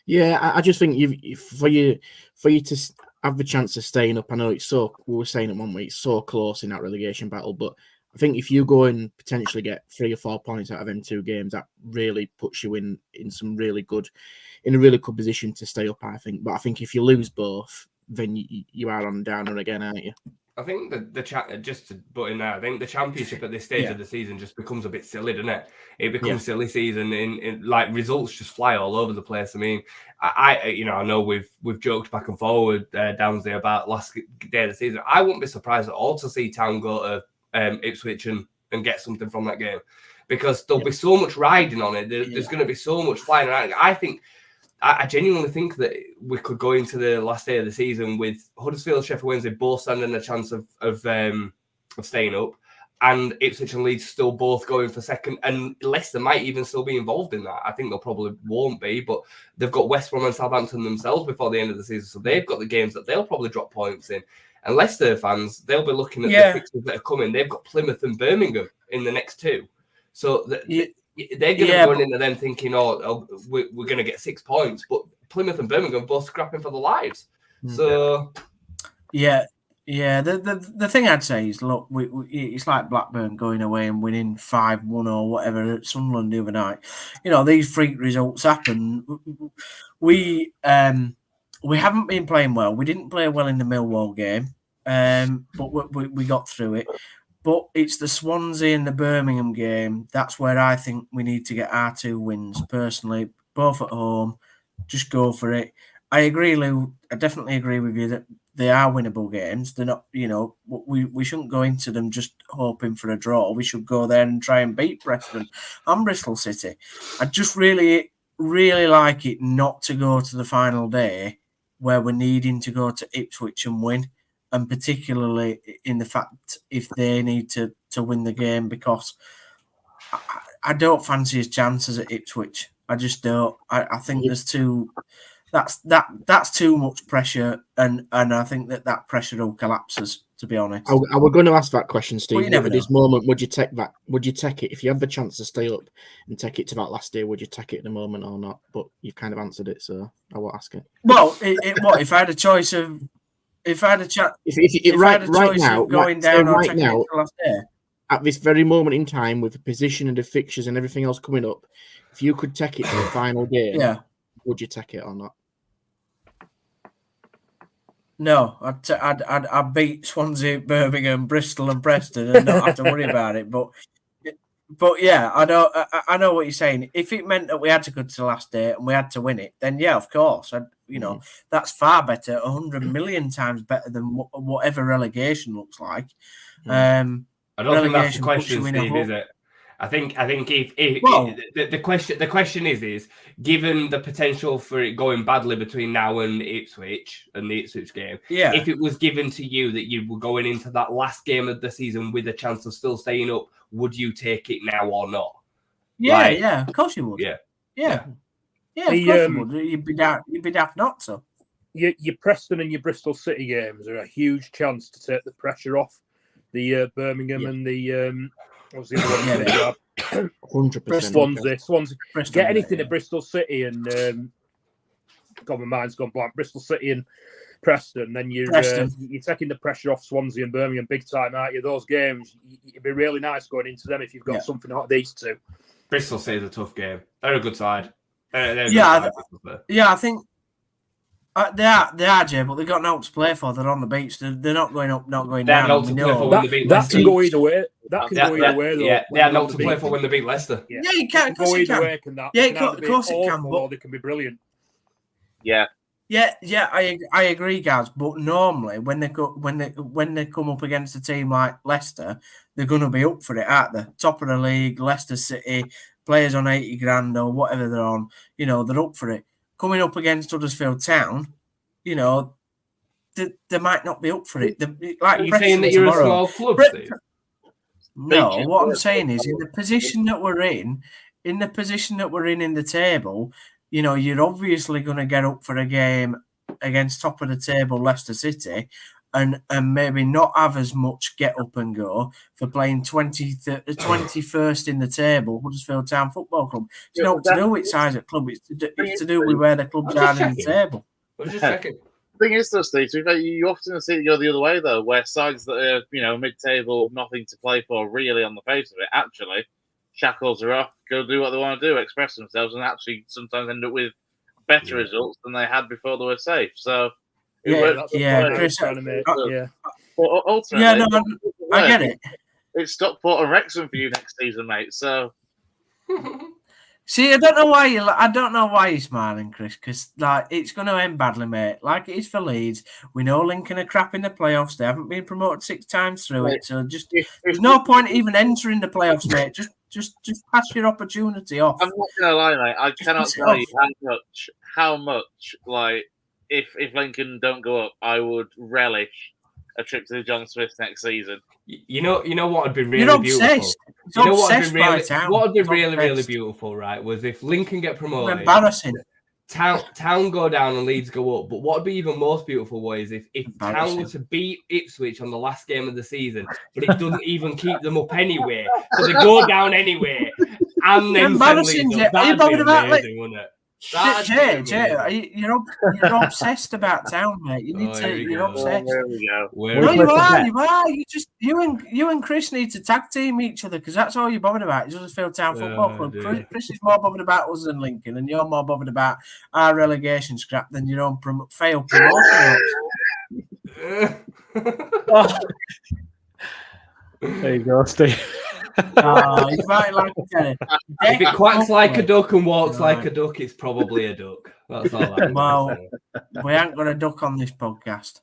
Yeah, I just think for you to have the chance of staying up, I know it's so, we were saying it one week, it's so close in that relegation battle, but I think if you go and potentially get 3 or 4 points out of them 2 games, that really puts you in a really good position to stay up, I think. But I think if you lose both, then you are on downer again, aren't you? I think just to butt in there, I think the championship at this stage of the season just becomes a bit silly, doesn't it? It becomes silly season, in like results just fly all over the place. I mean, I know we've joked back and forward, Downsy, about last day of the season. I wouldn't be surprised at all to see Town go to Ipswich and get something from that game, because there'll be so much riding on it. There's going to be so much flying around. I genuinely think that we could go into the last day of the season with Huddersfield, Sheffield Wednesday both standing a chance of staying up, and Ipswich and Leeds still both going for second, and Leicester might even still be involved in that. I think they'll probably won't be, but they've got West Brom and Southampton themselves before the end of the season, so they've got the games that they'll probably drop points in. And Leicester fans, they'll be looking at the fixtures that are coming. They've got Plymouth and Birmingham in the next 2, so they're going to be going into them thinking, we're going to get 6 points, but Plymouth and Birmingham both scrapping for their lives. So, The thing I'd say is, look, it's like Blackburn going away and winning 5-1 or whatever at Sunderland the other night. You know, these freak results happen. We haven't been playing well. We didn't play well in the Millwall game, but we got through it. But it's the Swansea and the Birmingham game. That's where I think we need to get our 2 wins, personally, both at home. Just go for it. I agree, Lou. I definitely agree with you that they are winnable games. They're not, you know, we shouldn't go into them just hoping for a draw. We should go there and try and beat Preston and Bristol City. I just really, really like it not to go to the final day where we're needing to go to Ipswich and win. And particularly in the fact if they need to win the game, because I don't fancy his chances at Ipswich. I just don't. I think there's that's too much pressure, and I think that pressure will collapse us, to be honest. I was going to ask that question, Steve. Well, at this moment, would you take that? Would you take it if you have the chance to stay up and take it to that last day? Would you take it at the moment or not? But you kind of answered it, so I won't ask it. Well, what if I had a choice of? If I had a chat, going down or taking it to the last day, at this very moment in time, with the position and the fixtures and everything else coming up, if you could take it to the final game, would you take it or not? No, I'd beat Swansea, Birmingham, Bristol, and Preston, and not have to worry about it. But yeah, I know what you're saying. If it meant that we had to go to the last day and we had to win it, then yeah, of course. That's far better, 100 million times better than whatever relegation looks like. I don't think that's the question, Steve, is it? I think if the question is given the potential for it going badly between now and Ipswich and the Ipswich game, if it was given to you that you were going into that last game of the season with a chance of still staying up, would you take it now or not? Yeah, of course you would. Yeah, of course you would. You'd be daft not to. Your Preston and your Bristol City games are a huge chance to take the pressure off the Birmingham and the what's the other one? 100%. Swansea. Get anything at Bristol City and God, my mind's gone blank. Bristol City and Preston, then you're taking the pressure off Swansea and Birmingham big time, aren't you? Those games, it'd be really nice going into them if you've got something like these 2. Bristol City is a tough game. They're a good side. I think they are, Jay, but they've got no to play for. They're on the beach. They're not going up, not going down. That can go either way. That can go either way, though. Yeah, they had no to play for when they beat Leicester. Yeah, you can. Of course, it can. Of course it can. But they can be brilliant. Yeah. Yeah, I agree, Gaz. But normally, when they come up against a team like Leicester, they're going to be up for it, aren't they? Top of the league, Leicester City, players on 80 grand or whatever they're on. You know, they're up for it. Coming up against Huddersfield Town, you know, they might not be up for it. Are you saying that you're a small club, Steve? No, what I'm saying is, in the position that we're in the table, you know, you're obviously going to get up for a game against top of the table Leicester City and maybe not have as much get up and go for playing 21st in the table, Huddersfield Town Football Club. It's not to do with size of club, it's to do with where the clubs are in the table. I'm just checking. The thing is, though, Steve, you often see it go the other way, though, where sides that are, you know, mid-table, nothing to play for, really, on the face of it, actually, shackles are off, go do what they want to do, express themselves, and actually sometimes end up with better results than they had before they were safe. So, Chris, But ultimately, I get it. It's Stockport and Wrexham for you next season, mate. So. See, I don't know why you're smiling, Chris, because like it's going to end badly, mate. Like it is for Leeds. We know Lincoln are crap in the playoffs. They haven't been promoted 6 times through it, so there's no point even entering the playoffs, mate. Just pass your opportunity off. I'm not gonna lie, mate. I cannot tell you how much like if Lincoln don't go up, I would relish a trip to the John Smith next season. You know what would be really beautiful? You know what would be really beautiful, right? Was if Lincoln get promoted. Embarrassing. Town go down and Leeds go up. But what would be even most beautiful was if Town were to beat Ipswich on the last game of the season, but it doesn't even keep them up anyway. So they go down anyway. And then embarrassing, Jay. Are you bothered about amazing, wouldn't it? Jay, you're obsessed about Town, mate. You're obsessed. There we go. No, you are. You and Chris need to tag team each other because that's all you're bothered about. It's Huddersfield Town Football Club. Chris is more bothered about us than Lincoln, and you're more bothered about our relegation scrap than your own failed promotion. There you go, Steve. You might like it. If it quacks like a duck and walks like a duck, it's probably a duck. That's all. Well, we ain't got a duck on this podcast.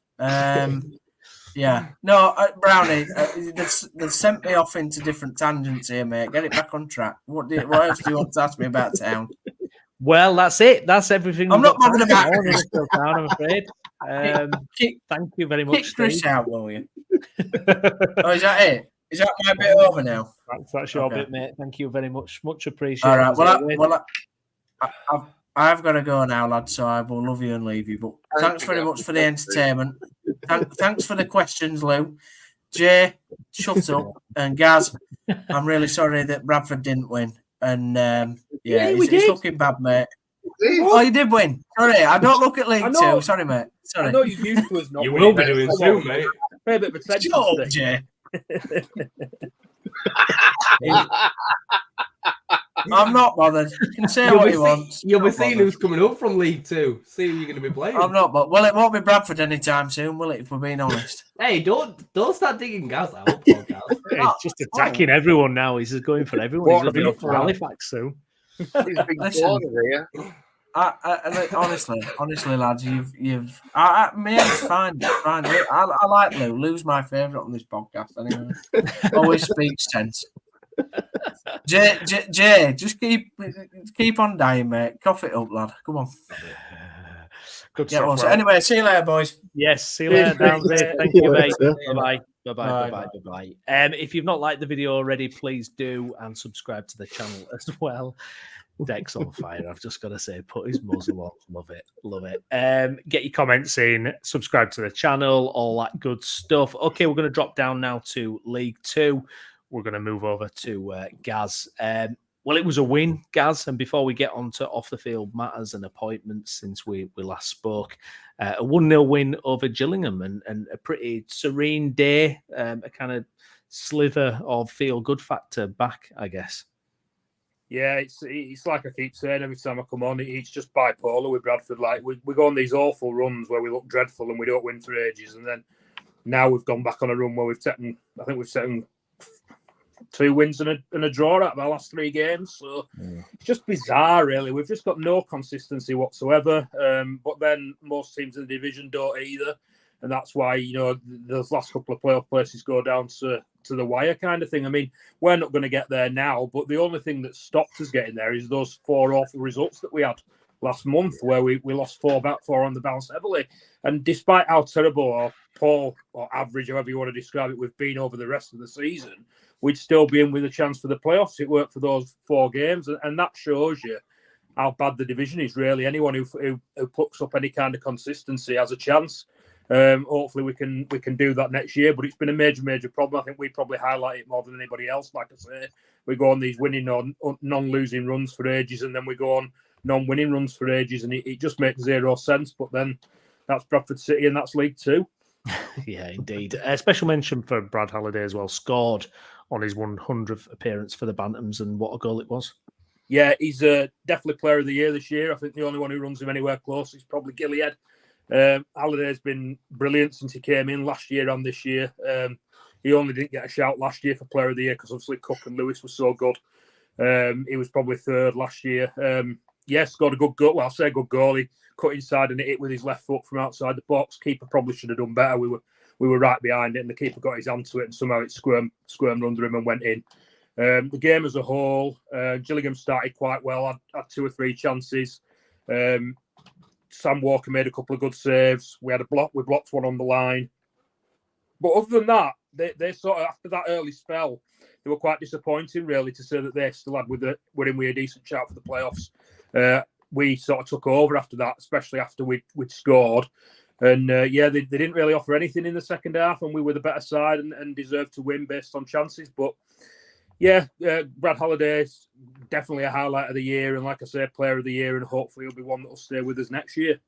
Yeah. No, Brownie, they've sent me off into different tangents here, mate. Get it back on track. What else do you want to ask me about Town? Well, that's it. That's everything. I'm not bothered about Huddersfield Town, I'm afraid. Thank you very much, Kick Chris out, will you? Oh, is that it? Is that my bit over now? That's your bit, mate. Thank you very much. Much appreciated. All right. I've got to go now, lad, so I will love you and leave you. But thanks very much for the entertainment. Thanks for the questions, Lou. Jay, shut up. And Gaz, I'm really sorry that Bradford didn't win. And it's looking bad, mate. Oh, you did win. Sorry, I don't look at League Two. Sorry, mate. Sorry. I know you used to us not. You will be doing soon, mate. Pay a bit of attention. Shut up, Jay. I'm not bothered. You can say what you want. You'll be seeing who's coming up from League Two. See who you're going to be playing. I'm not bothered. Well, it won't be Bradford anytime soon, will it? If we're being honest. Hey, don't start digging Gaz out. He's just attacking everyone now. He's just going for everyone. He's looking up for Halifax soon. He's been here. Honestly, lads, you've. It's fine. I like Lou. Lou's my favourite on this podcast. Anyway, always speaks sense. Jay, just keep on dying, mate. Cough it up, lad. Come on. Good stuff. Well. So anyway, see you later, boys. Yes, see you later, down there. Thank you, mate. Bye-bye. If you've not liked the video already, please do and subscribe to the channel as well. Deck's on fire. I've just got to say, put his muzzle on. Love it. Get your comments in, subscribe to the channel, all that good stuff. Okay, we're going to drop down now to League Two. We're going to move over to Gaz. Well, it was a win, Gaz. And before we get on to off-the-field matters and appointments since we last spoke, a 1-0 win over Gillingham and a pretty serene day, a kind of slither of feel-good factor back, I guess. Yeah, it's like I keep saying every time I come on, it's just bipolar with Bradford. Like we go on these awful runs where we look dreadful and we don't win for ages, and then now we've gone back on a run where we've taken 2 wins and a draw out of our last 3 games. So it's just bizarre, really. We've just got no consistency whatsoever. But then most teams in the division don't either. And that's why, those last couple of playoff places go down to the wire kind of thing. I mean, we're not going to get there now, but the only thing that stopped us getting there is those 4 awful results that we had last month, where we lost 4 on the bounce heavily. And despite how terrible or poor or average, however you want to describe it, we've been over the rest of the season, we'd still be in with a chance for the playoffs. It worked for those 4 games, and that shows you how bad the division is, really. Anyone who puts up any kind of consistency has a chance. Hopefully we can do that next year, but it's been a major problem. I think we probably highlight it more than anybody else. Like I say, we go on these winning or non-losing runs for ages, and then we go on non-winning runs for ages, and it just makes zero sense. But then that's Bradford City, and that's League Two. Yeah, indeed. A special mention for Brad Halliday as well. Scored on his 100th appearance for the Bantams, and what a goal it was. Yeah, he's definitely player of the year this year. I think the only one who runs him anywhere close is probably Gilead. Halliday's been brilliant since he came in last year and this year. He only didn't get a shout last year for player of the year because obviously Cook and Lewis were so good. He was probably 3rd last year. Scored a good goal. Well, I'll say a good goal. He cut inside and hit it with his left foot from outside the box. Keeper probably should have done better. We were right behind it, and the keeper got his hand to it, and somehow it squirmed under him and went in. The game as a whole, Gillingham started quite well. Had 2 or 3 chances. Sam Walker made a couple of good saves. We had a block. We blocked one on the line. But other than that, they sort of, after that early spell, they were quite disappointing, really, to say that they still had were in with a decent shout for the playoffs. We sort of took over after that, especially after we'd scored. And they didn't really offer anything in the second half, and we were the better side and deserved to win based on chances. But Brad Halliday's definitely a highlight of the year, and like I say, player of the year, and hopefully he'll be one that will stay with us next year.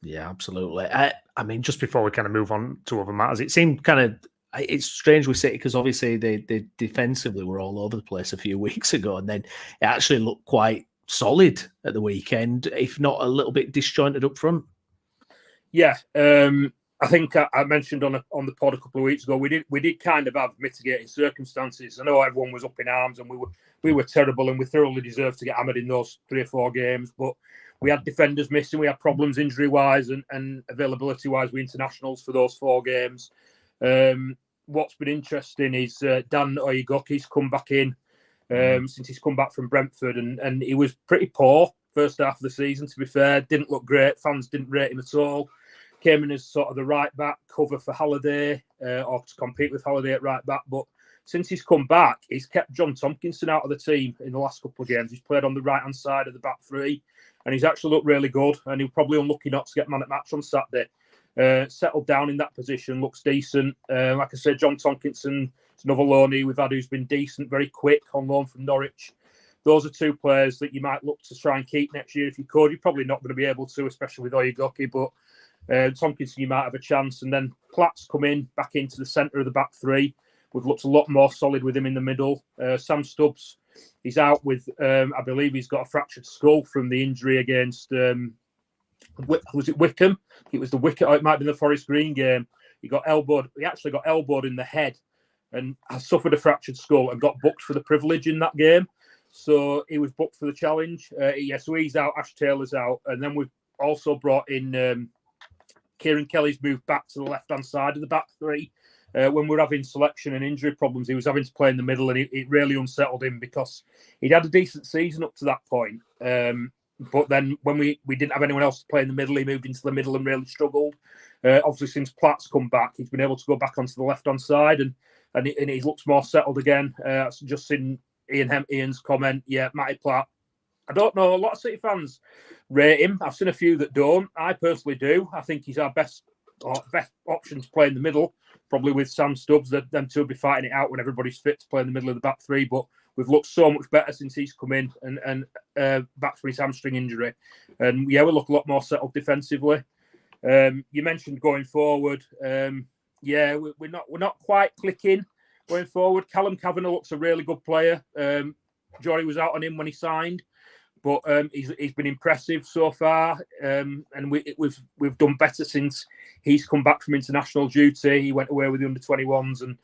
Yeah, absolutely. I mean, just before we kind of move on to other matters, it seemed kind of, it's strange with City because obviously they defensively were all over the place a few weeks ago, and then it actually looked quite solid at the weekend, if not a little bit disjointed up front. Yeah, I think I mentioned on the pod a couple of weeks ago, we did kind of have mitigating circumstances. I know everyone was up in arms and we were terrible, and we thoroughly deserved to get hammered in those 3 or 4 games. But we had defenders missing, we had problems injury wise and availability wise with internationals for those 4 games. What's been interesting is Dan Oyegoki's come back in since he's come back from Brentford, and he was pretty poor first half of the season. To be fair, didn't look great. Fans didn't rate him at all. Came in as sort of the right back cover for Halliday or to compete with Halliday at right back. But since he's come back, he's kept John Tompkinson out of the team in the last couple of games. He's played on the right-hand side of the back 3, and he's actually looked really good. And he'll probably unlucky not to get man at match on Saturday. Settled down in that position, looks decent. Like I said, John Tompkinson is another loanee we've had who's been decent, very quick on loan from Norwich. Those are 2 players that you might look to try and keep next year if you could. You're probably not going to be able to, especially with Oyegoki, but Tompkinson, you might have a chance. And then Platt's come in back into the centre of the back 3. We've looked a lot more solid with him in the middle. Sam Stubbs, he's out with, I believe he's got a fractured skull from the injury against, was it Wickham? It was the Wickham, it might be the Forest Green game. He actually got elbowed in the head and has suffered a fractured skull and got booked for the privilege in that game. So he was booked for the challenge. So he's out, Ash Taylor's out. And then we've also brought in Kieran Kelly's moved back to the left-hand side of the back 3. When we were having selection and injury problems, he was having to play in the middle, and it really unsettled him because he'd had a decent season up to that point. But then when we didn't have anyone else to play in the middle, he moved into the middle and really struggled. Obviously, since Platt's come back, he's been able to go back onto the left-hand side, and he looks more settled again. Just seen Ian's comment, Matty Platt. I don't know, a lot of City fans rate him. I've seen a few that don't. I personally do. I think he's our best option to play in the middle, probably with Sam Stubbs. Them 2 will be fighting it out when everybody's fit to play in the middle of the back 3. But we've looked so much better since he's come in and back from his hamstring injury. And we look a lot more settled defensively. You mentioned going forward. We're not quite clicking going forward. Callum Kavanagh looks a really good player. Jory was out on him when he signed. But he's been impressive so far, and we've done better since he's come back from international duty. He went away with the under-21s, and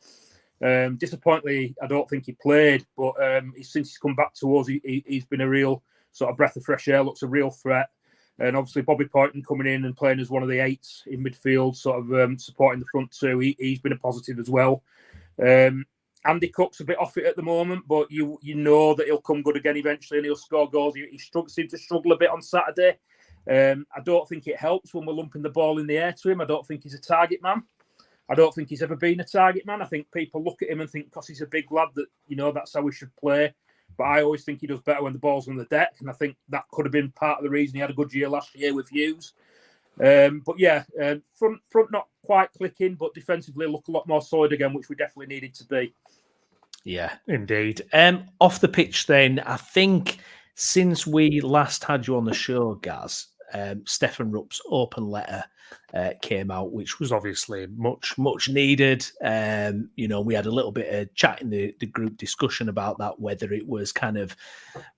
Disappointingly, I don't think he played, but since he's come back to us, he's been a real sort of breath of fresh air, looks a real threat. And obviously, Bobby Poynton coming in and playing as one of the eights in midfield, sort of supporting the front two, he's been a positive as well. Andy Cook's a bit off it at the moment, but you know that he'll come good again eventually and he'll score goals. He seemed to struggle a bit on Saturday. I don't think it helps when we're lumping the ball in the air to him. I don't think he's a target man. I don't think he's ever been a target man. I think people look at him and think because he's a big lad that, that's how we should play. But I always think he does better when the ball's on the deck. And I think that could have been part of the reason he had a good year last year with Hughes. But yeah, front not quite clicking, but defensively look a lot more solid again, which we definitely needed to be. Yeah, indeed. Off the pitch then, I think since we last had you on the show, Gaz, Stefan Rupp's open letter came out, which was obviously much needed. We had a little bit of chat in the group discussion about that, whether it was kind of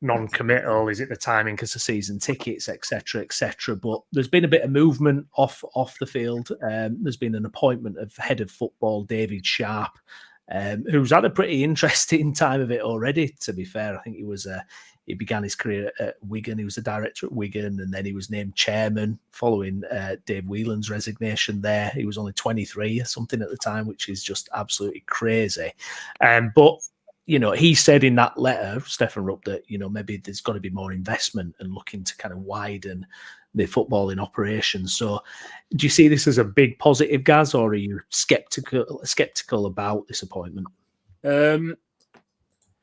non-committal, is it the timing because of season tickets, etc., etc. But there's been a bit of movement off the field. There's been an appointment of head of football, David Sharp, who's had a pretty interesting time of it already, to be fair. I think he began his career at Wigan. He was a director at Wigan, and then he was named chairman following Dave Whelan's resignation there. He was only 23 or something at the time, which is just absolutely crazy. But he said in that letter, Stefan Rupp, that maybe there's got to be more investment and looking to kind of widen the footballing operations. So do you see this as a big positive, Gaz, or are you skeptical about this appointment?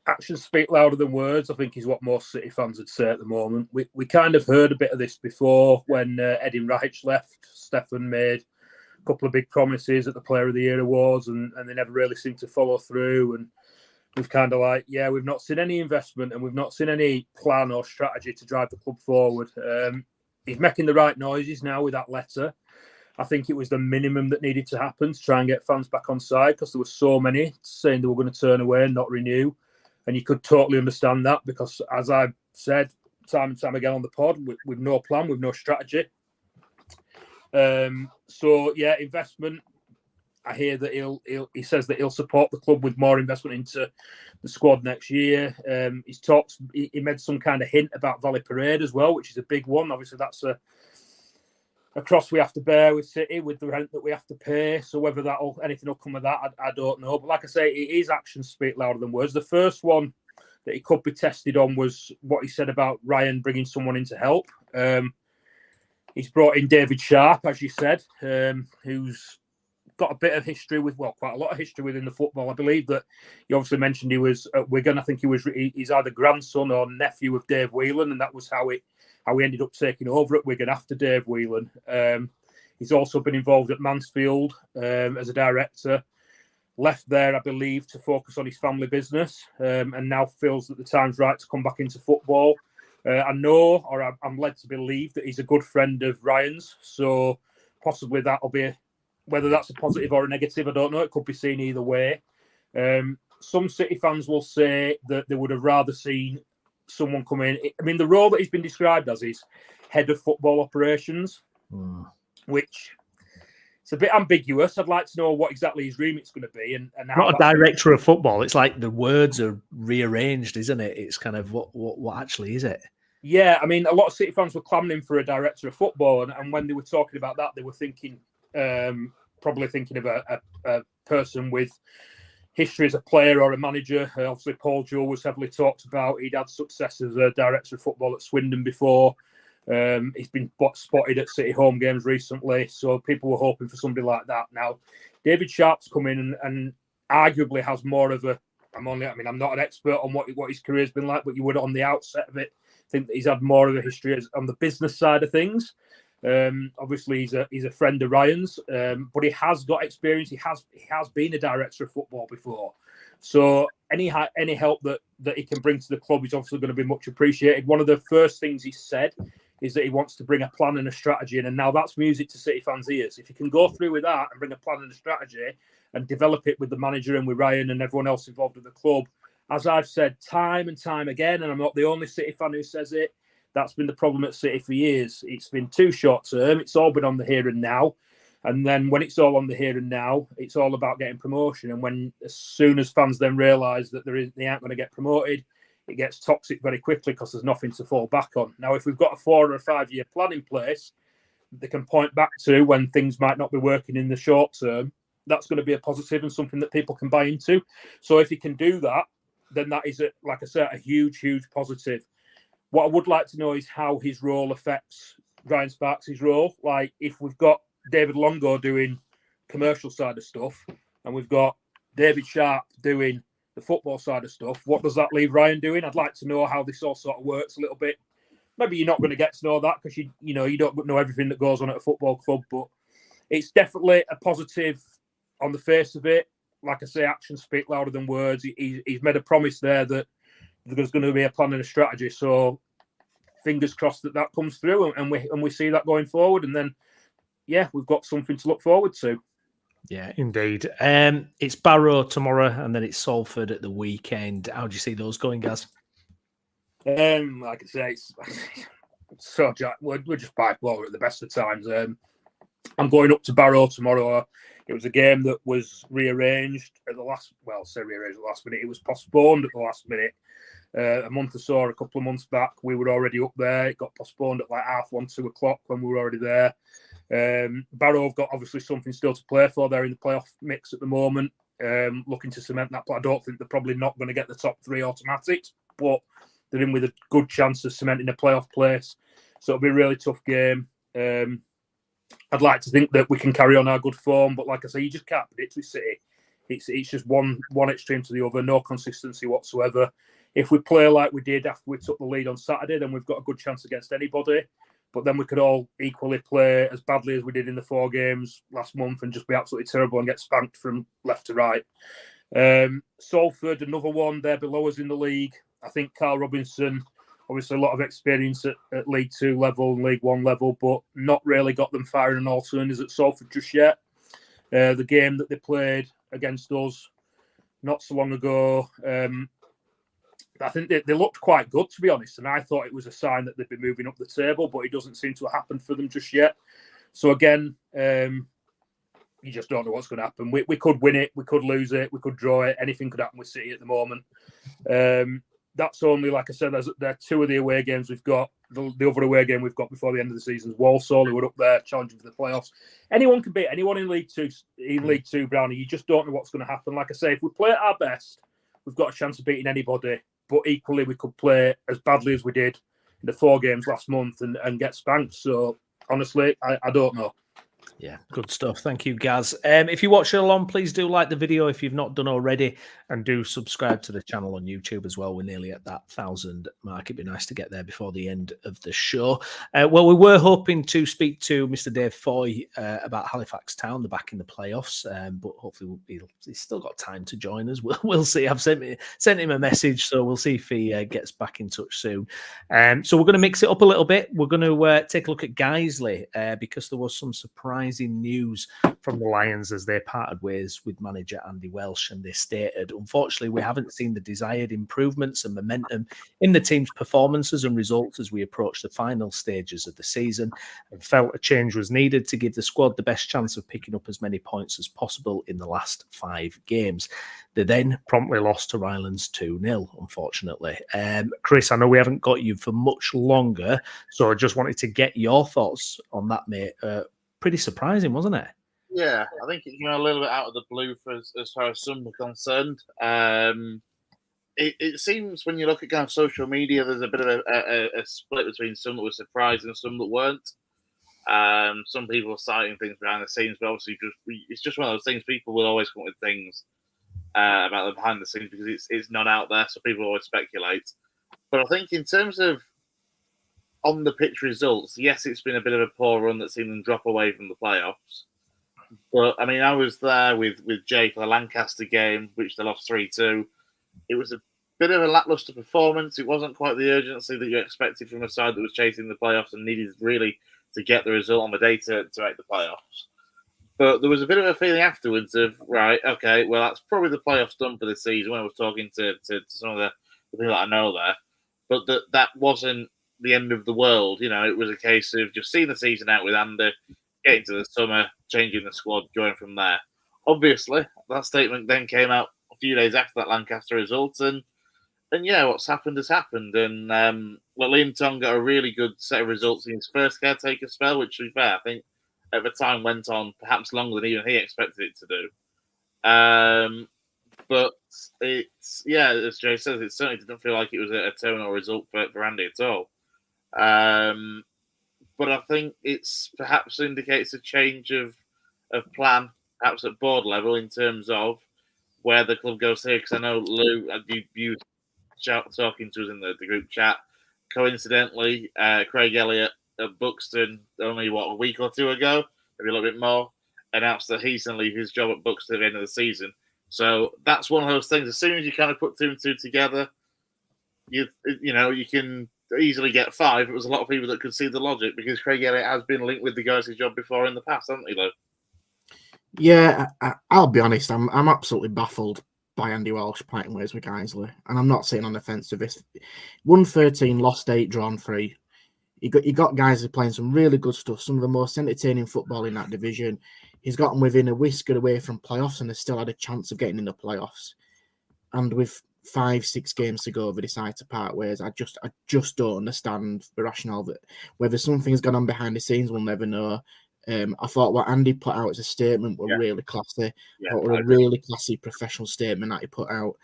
Actions speak louder than words, I think, is what most City fans would say at the moment. We kind of heard a bit of this before when Eddie Reich left. Stefan made a couple of big promises at the Player of the Year awards, and they never really seemed to follow through. And we've kind of we've not seen any investment and we've not seen any plan or strategy to drive the club forward. He's making the right noises now with that letter. I think it was the minimum that needed to happen to try and get fans back on side, because there were so many saying they were going to turn away and not renew. And you could totally understand that, because, as I've said time and time again on the pod, with no plan, with no strategy. So yeah, investment. I hear that he says that he'll support the club with more investment into the squad next year. He made some kind of hint about Valley Parade as well, which is a big one. Obviously, that's a cross we have to bear with City, with the rent that we have to pay. So whether anything will come of that, I don't know. But like I say, his actions speak louder than words. The first one that he could be tested on was what he said about Ryan bringing someone in to help. He's brought in David Sharp, as you said, who's got a bit of history with, quite a lot of history within the football. I believe that you obviously mentioned he was at Wigan. I think he's either grandson or nephew of Dave Whelan, and that was how he ended up taking over at Wigan after Dave Whelan. He's also been involved at Mansfield as a director. Left there, I believe, to focus on his family business, and now feels that the time's right to come back into football. I know, or I'm led to believe, that he's a good friend of Ryan's, so possibly that'll be whether that's a positive or a negative, I don't know. It could be seen either way. Some City fans will say that they would have rather seen someone come in. I mean, the role that he's been described as is head of football operations, which it's a bit ambiguous. I'd like to know what exactly his remit's going to be. And how not a director of football. It's like the words are rearranged, isn't it? It's kind of what actually is it? Yeah, I mean, a lot of City fans were clamoring for a director of football, and when they were talking about that, they were thinking, probably thinking of a person with history as a player or a manager. Obviously, Paul Jewell was heavily talked about. He'd had success as a director of football at Swindon before. He's been spotted at City home games recently, so people were hoping for somebody like that. Now, David Sharp's come in and arguably has more of a. I'm not an expert on what his career's been like, but you would, on the outset of it, think that he's had more of a history on the business side of things. Obviously, he's a friend of Ryan's, but he has got experience. He has been a director of football before, so any help that he can bring to the club is obviously going to be much appreciated. One of the first things he said is that he wants to bring a plan and a strategy in, and now that's music to City fans' ears. If he can go through with that and bring a plan and a strategy and develop it with the manager and with Ryan and everyone else involved with the club, as I've said time and time again, and I'm not the only City fan who says it, that's been the problem at City for years. It's been too short term. It's all been on the here and now. And then when it's all on the here and now, it's all about getting promotion. And as soon as fans then realise that they aren't going to get promoted, it gets toxic very quickly because there's nothing to fall back on. Now, if we've got a 4 or a 5 year plan in place, they can point back to when things might not be working in the short term. That's going to be a positive and something that people can buy into. So if he can do that, then that is, like I said, a huge, huge positive. What I would like to know is how his role affects Ryan Sparks' role. Like, if we've got David Longo doing commercial side of stuff and we've got David Sharp doing the football side of stuff, what does that leave Ryan doing? I'd like to know how this all sort of works a little bit. Maybe you're not going to get to know that because you don't know everything that goes on at a football club, but it's definitely a positive on the face of it. Like I say, actions speak louder than words. He's made a promise there that there's going to be a plan and a strategy. So fingers crossed that comes through and we see that going forward. And then, yeah, we've got something to look forward to. Yeah, indeed. It's Barrow tomorrow and then it's Salford at the weekend. How do you see those going, Gaz? Like I say, it's so we're just bipolar at the best of times. I'm going up to Barrow tomorrow. It was a game that was rearranged at the last. Well, say rearranged at the last minute. It was postponed at the last minute. A month or so, a couple of months back, we were already up there. It got postponed at like 1:30, 2 o'clock when we were already there. Barrow have got obviously something still to play for. They're in the playoff mix at the moment, looking to cement that. But I don't think they're probably not going to get the top 3 automatics, but they're in with a good chance of cementing a playoff place. So it'll be a really tough game. I'd like to think that we can carry on our good form, but like I say, you just can't predict with City. It's just one extreme to the other, no consistency whatsoever. If we play like we did after we took the lead on Saturday, then we've got a good chance against anybody. But then we could all equally play as badly as we did in the 4 games last month and just be absolutely terrible and get spanked from left to right. Salford, another one, they're below us in the league. I think Carl Robinson, obviously a lot of experience at League 2 level and League 1 level, but not really got them firing on all cylinders at Salford just yet. The game that they played against us not so long ago, I think they looked quite good, to be honest, and I thought it was a sign that they'd be moving up the table, but it doesn't seem to have happened for them just yet. So again, you just don't know what's going to happen. We could win it, we could lose it, we could draw it. Anything could happen with City at the moment. That's only, like I said, there are 2 of the away games we've got. The other away game we've got before the end of the season is Walsall, who are up there challenging for the playoffs. Anyone can beat anyone in League 2, Brownie. You just don't know what's going to happen. Like I say, if we play at our best, we've got a chance of beating anybody. But equally, we could play as badly as we did in the 4 games last month and get spanked. So, honestly, I don't know. Yeah, good stuff. Thank you, Gaz. If you watch it along, please do like the video if you've not done already, and do subscribe to the channel on YouTube as well. We're nearly at that 1,000 mark. It'd be nice to get there before the end of the show. Well, we were hoping to speak to Mr. Dave Foy about Halifax Town. They're back in the playoffs, but hopefully he's still got time to join us. We'll see. I've sent him a message, so we'll see if he gets back in touch soon. So we're going to mix it up a little bit. We're going to take a look at Guiseley because there was some surprising news from the Lions as they parted ways with manager Andy Welsh, and they stated, unfortunately, we haven't seen the desired improvements and momentum in the team's performances and results as we approach the final stages of the season, and felt a change was needed to give the squad the best chance of picking up as many points as possible in the last 5 games. They then promptly lost to Rylands 2-0, unfortunately. Chris, I know we haven't got you for much longer, so I just wanted to get your thoughts on that, mate. Pretty surprising, wasn't it? Yeah, I think it came a little bit out of the blue as far as some were concerned. It seems when you look at kind of social media, there's a bit of a split between some that were surprised and some that weren't. Some people are citing things behind the scenes, but obviously it's just one of those things. People will always come up with things about the behind the scenes because it's not out there, so people always speculate. But I think in terms of on the pitch results, yes, it's been a bit of a poor run that's seen them drop away from the playoffs. But I mean, I was there with Jay for the Lancaster game, which they lost 3-2. It was a bit of a lackluster performance. It wasn't quite the urgency that you expected from a side that was chasing the playoffs and needed really to get the result on the day to make the playoffs. But there was a bit of a feeling afterwards of, right, okay, well, that's probably the playoffs done for the season when I was talking to some of the people that I know there. But that wasn't the end of the world. You know, it was a case of just seeing the season out with Andy, getting to the summer, changing the squad, going from there. Obviously, that statement then came out a few days after that Lancaster result, and yeah, what's happened has happened. And Liam Tong got a really good set of results in his first caretaker spell, which, to be fair, I think at the time went on perhaps longer than even he expected it to do. But it's, yeah, as Jay says, it certainly didn't feel like it was a terminal result for Andy at all. But I think it's perhaps indicates a change of plan, perhaps at board level, in terms of where the club goes here. Because I know Lou, you talking to us in the group chat. Coincidentally, Craig Elliott at Buxton only a week or two ago, maybe a little bit more, announced that he's going to leave his job at Buxton at the end of the season. So that's one of those things. As soon as you kind of put two and two together, you can easily get five. It was a lot of people that could see the logic because Craig Elliott has been linked with the guys' job before in the past, hasn't he, Lou? Yeah, I'll be honest. I'm absolutely baffled by Andy Welsh parting ways with Guiseley, and I'm not sitting on the fence with this. 1-13, lost 8, drawn 3. You got guys who are playing some really good stuff, some of the most entertaining football in that division. He's gotten within a whisker away from playoffs, and has still had a chance of getting in the playoffs. And with 5-6 games to go, they decide to part ways. I just don't understand the rationale that whether something's gone on behind the scenes, we'll never know. I thought what Andy put out as a statement were really classy. A really classy professional statement that he put out.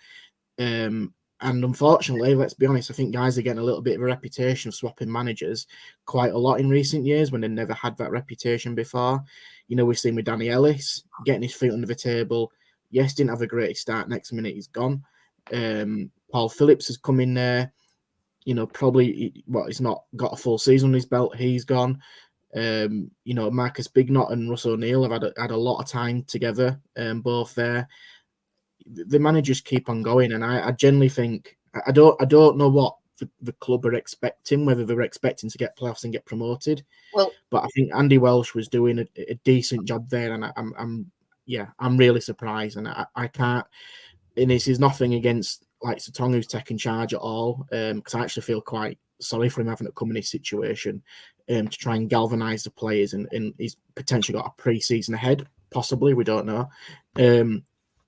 And unfortunately, let's be honest, I think guys are getting a little bit of a reputation of swapping managers quite a lot in recent years when they never had that reputation before. You know, we've seen with Danny Ellis getting his feet under the table. Yes, didn't have a great start. Next minute, he's gone. Paul Phillips has come in there. You know, probably he's not got a full season on his belt. He's gone. Marcus Bignott and Russ O'Neill have had a lot of time together, both there. The managers keep on going, and I generally think I don't know what the club are expecting, whether they're expecting to get playoffs and get promoted. Well, but I think Andy Welsh was doing a decent job there, and I'm really surprised, and I can't. And this is nothing against like Satong, who's taking charge at all, because I actually feel quite sorry for him having to come in this situation to try and galvanise the players, and he's potentially got a pre-season ahead, possibly, we don't know.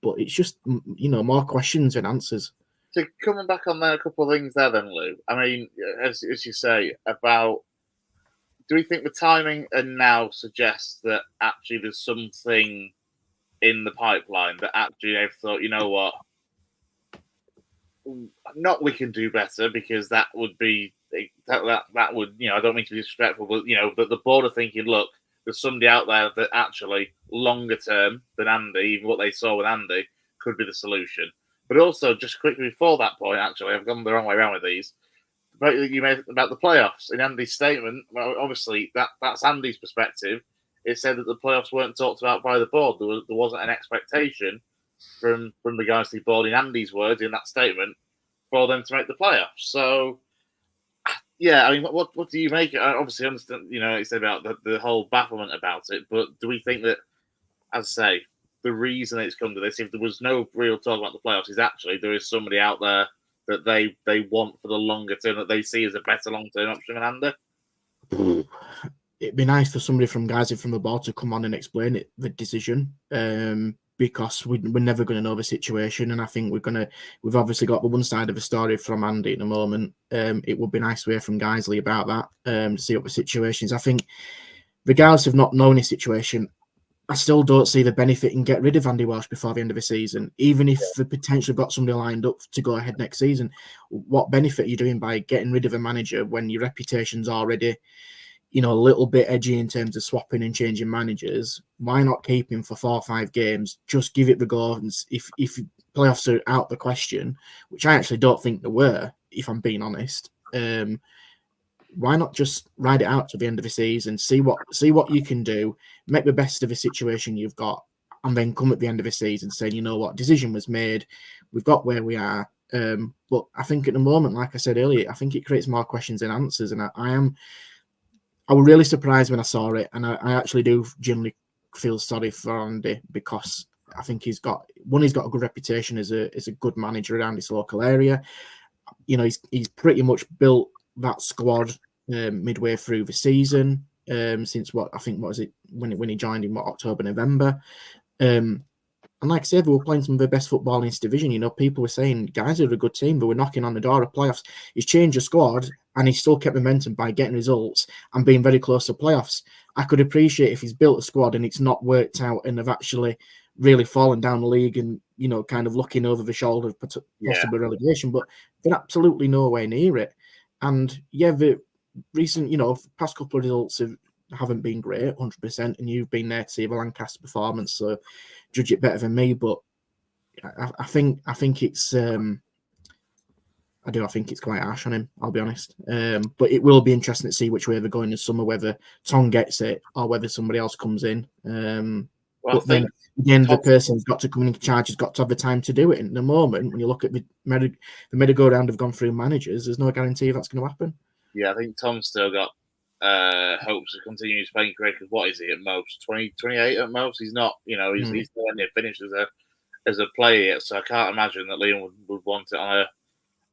But it's just, more questions than answers. So coming back on there, a couple of things there then, Lou. I mean, as you say, about do we think the timing and now suggests that actually there's something in the pipeline that actually they've thought, you know what, not we can do better, because that would be that would, I don't mean to be disrespectful, but that the board are thinking, look, there's somebody out there that actually longer term than Andy, even what they saw with Andy, could be the solution. But also, just quickly before that point, actually, I've gone the wrong way around with these. You made about the playoffs in Andy's statement. Well, obviously, that's Andy's perspective. It said that the playoffs weren't talked about by the board. There wasn't an expectation from the guys who board, in Andy's words, in that statement, for them to make the playoffs. So, yeah, I mean, what do you make? I obviously understand, it's about the whole bafflement about it, but do we think that, as I say, the reason it's come to this, if there was no real talk about the playoffs, is actually there is somebody out there that they want for the longer term, that they see as a better long-term option than Andy? It'd be nice for somebody from the board to come on and explain the decision, because we're never going to know the situation, and I think we've obviously got the one side of the story from Andy at the moment. It would be nice to hear from Guiseley about that, to see what the situation is. I think, regardless of not knowing his situation, I still don't see the benefit in get rid of Andy Welsh before the end of the season, even if the potential got somebody lined up to go ahead next season. What benefit are you doing by getting rid of a manager when your reputation's already, a little bit edgy in terms of swapping and changing managers? Why not keep him for 4 or 5 games? Just give it the go. And if playoffs are out the question, which I actually don't think they were, if I'm being honest, why not just ride it out to the end of the season, see what you can do, make the best of the situation you've got, and then come at the end of the season saying, you know what, decision was made, we've got where we are. But I think at the moment, like I said earlier, I think it creates more questions than answers, and I was really surprised when I saw it, and I actually do generally feel sorry for Andy, because I think he's got a good reputation as a good manager around his local area. He's pretty much built that squad midway through the season. since what was it when he joined in October, November. And like I said, we were playing some of the best football in this division. You know, people were saying guys are a good team, but we're knocking on the door of playoffs. He's changed the squad and he still kept momentum by getting results and being very close to playoffs. I could appreciate if he's built a squad and it's not worked out and they've actually really fallen down the league and, you know, kind of looking over the shoulder of possible relegation, but they're absolutely nowhere near it. And yeah, the recent, you know, past couple of results haven't been great, 100%, and you've been there to see the Lancaster performance, so judge it better than me. But I think it's I think it's quite harsh on him, I'll be honest. But it will be interesting to see which way they're going this summer, whether Tom gets it or whether somebody else comes in. But then again, the person who's got to come in charge has got to have the time to do it. And at the moment, when you look at the merry-go-round have gone through managers, there's no guarantee that's going to happen. Yeah, I think Tom's still got hopes to continue his playing career because what is he at most? 28 at most? He's not, you know, he's still near finished as a player yet, so I can't imagine that Liam would want it on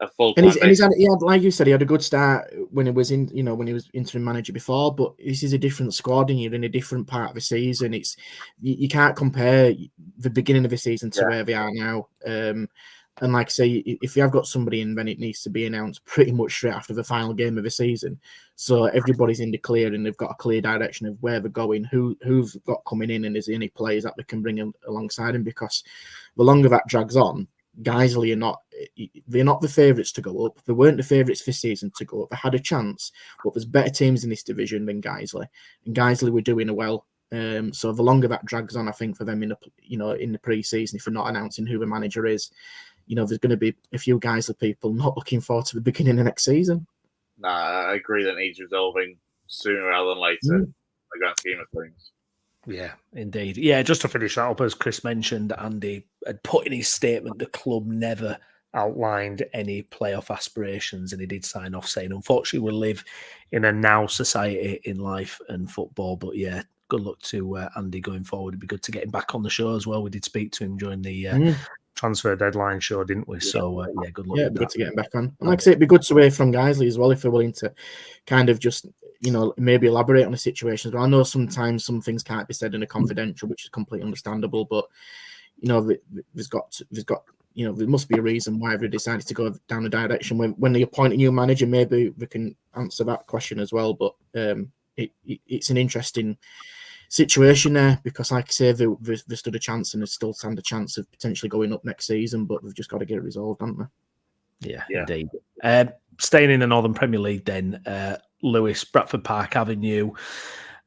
a full-time basis. And he had, like you said, he had a good start when he was when he was interim manager before, but this is a different squad and you're in a different part of the season. It's you can't compare the beginning of the season to where they are now. And like I say, if you have got somebody in, then it needs to be announced pretty much straight after the final game of the season. So everybody's in the clear and they've got a clear direction of where they're going, who's got coming in, and is there any players that they can bring alongside him. Because the longer that drags on, Guiseley they're not the favourites to go up. They weren't the favourites this season to go up. They had a chance, but there's better teams in this division than Guiseley. And Guiseley were doing well. So the longer that drags on, I think for them in the pre-season, if they're not announcing who the manager is, you know, there's going to be a few Guiseley people not looking forward to the beginning of next season. Nah, I agree that needs resolving sooner rather than later. In the grand scheme of things. Yeah, indeed. Yeah, just to finish that up, as Chris mentioned, Andy had put in his statement the club never outlined any playoff aspirations, and he did sign off saying, unfortunately, we'll live in a now society in life and football. But yeah, good luck to Andy going forward. It'd be good to get him back on the show as well. We did speak to him during the transfer deadline show, didn't we? So yeah, good luck. Yeah, it'd be good to get him back on. And like I say, it'd be good to hear from Guiseley as well if they're willing to kind of just, you know, maybe elaborate on the situation. But I know sometimes some things can't be said in a confidential, which is completely understandable. But you know, there's got you know, there must be a reason why they decided to go down the direction. When they appoint a new manager, maybe we can answer that question as well. But it's an interesting situation there because, like I say, they stood a chance and they still stand a chance of potentially going up next season, but we've just got to get it resolved, haven't we? Yeah. Indeed. Staying in the Northern Premier League then, Lewis, Bradford Park Avenue.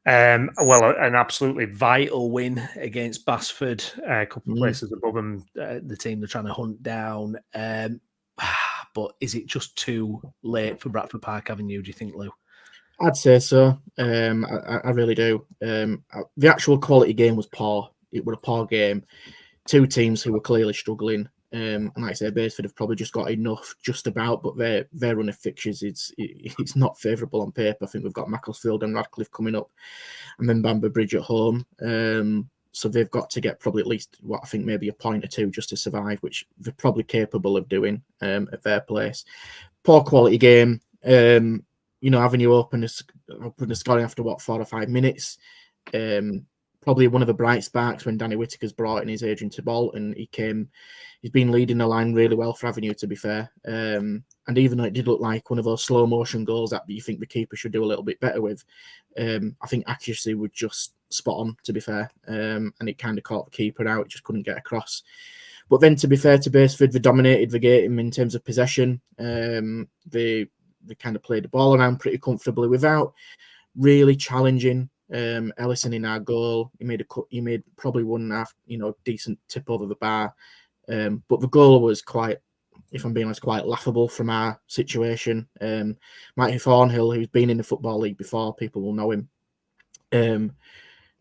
Well, an absolutely vital win against Basford, a couple of places above them, the team they're trying to hunt down. But is it just too late for Bradford Park Avenue, do you think, Lou? I'd say so. I really do. The actual quality game was poor. It was a poor game. Two teams who were clearly struggling. And like I said, Basford have probably just got enough just about, but their run of fixtures, it's not favourable on paper. I think we've got Macclesfield and Radcliffe coming up and then Bamber Bridge at home. So they've got to get probably at least what I think maybe a point or two just to survive, which they're probably capable of doing at their place. Poor quality game. You know, Avenue opened the scoring after 4 or 5 minutes. Probably one of the bright sparks when Danny Whittaker's brought in his agent to Bolton. He's been leading the line really well for Avenue, to be fair. And even though it did look like one of those slow motion goals that you think the keeper should do a little bit better with, I think accuracy was just spot on, to be fair. And it kind of caught the keeper out. It just couldn't get across. But then, to be fair to Basford, they dominated the game in terms of possession. They kind of played the ball around pretty comfortably without really challenging Ellison in our goal. He made probably 1.5, decent tip over the bar. But the goal was quite, if I'm being honest, quite laughable from our situation. Matthew Thornhill, who's been in the Football League before, people will know him,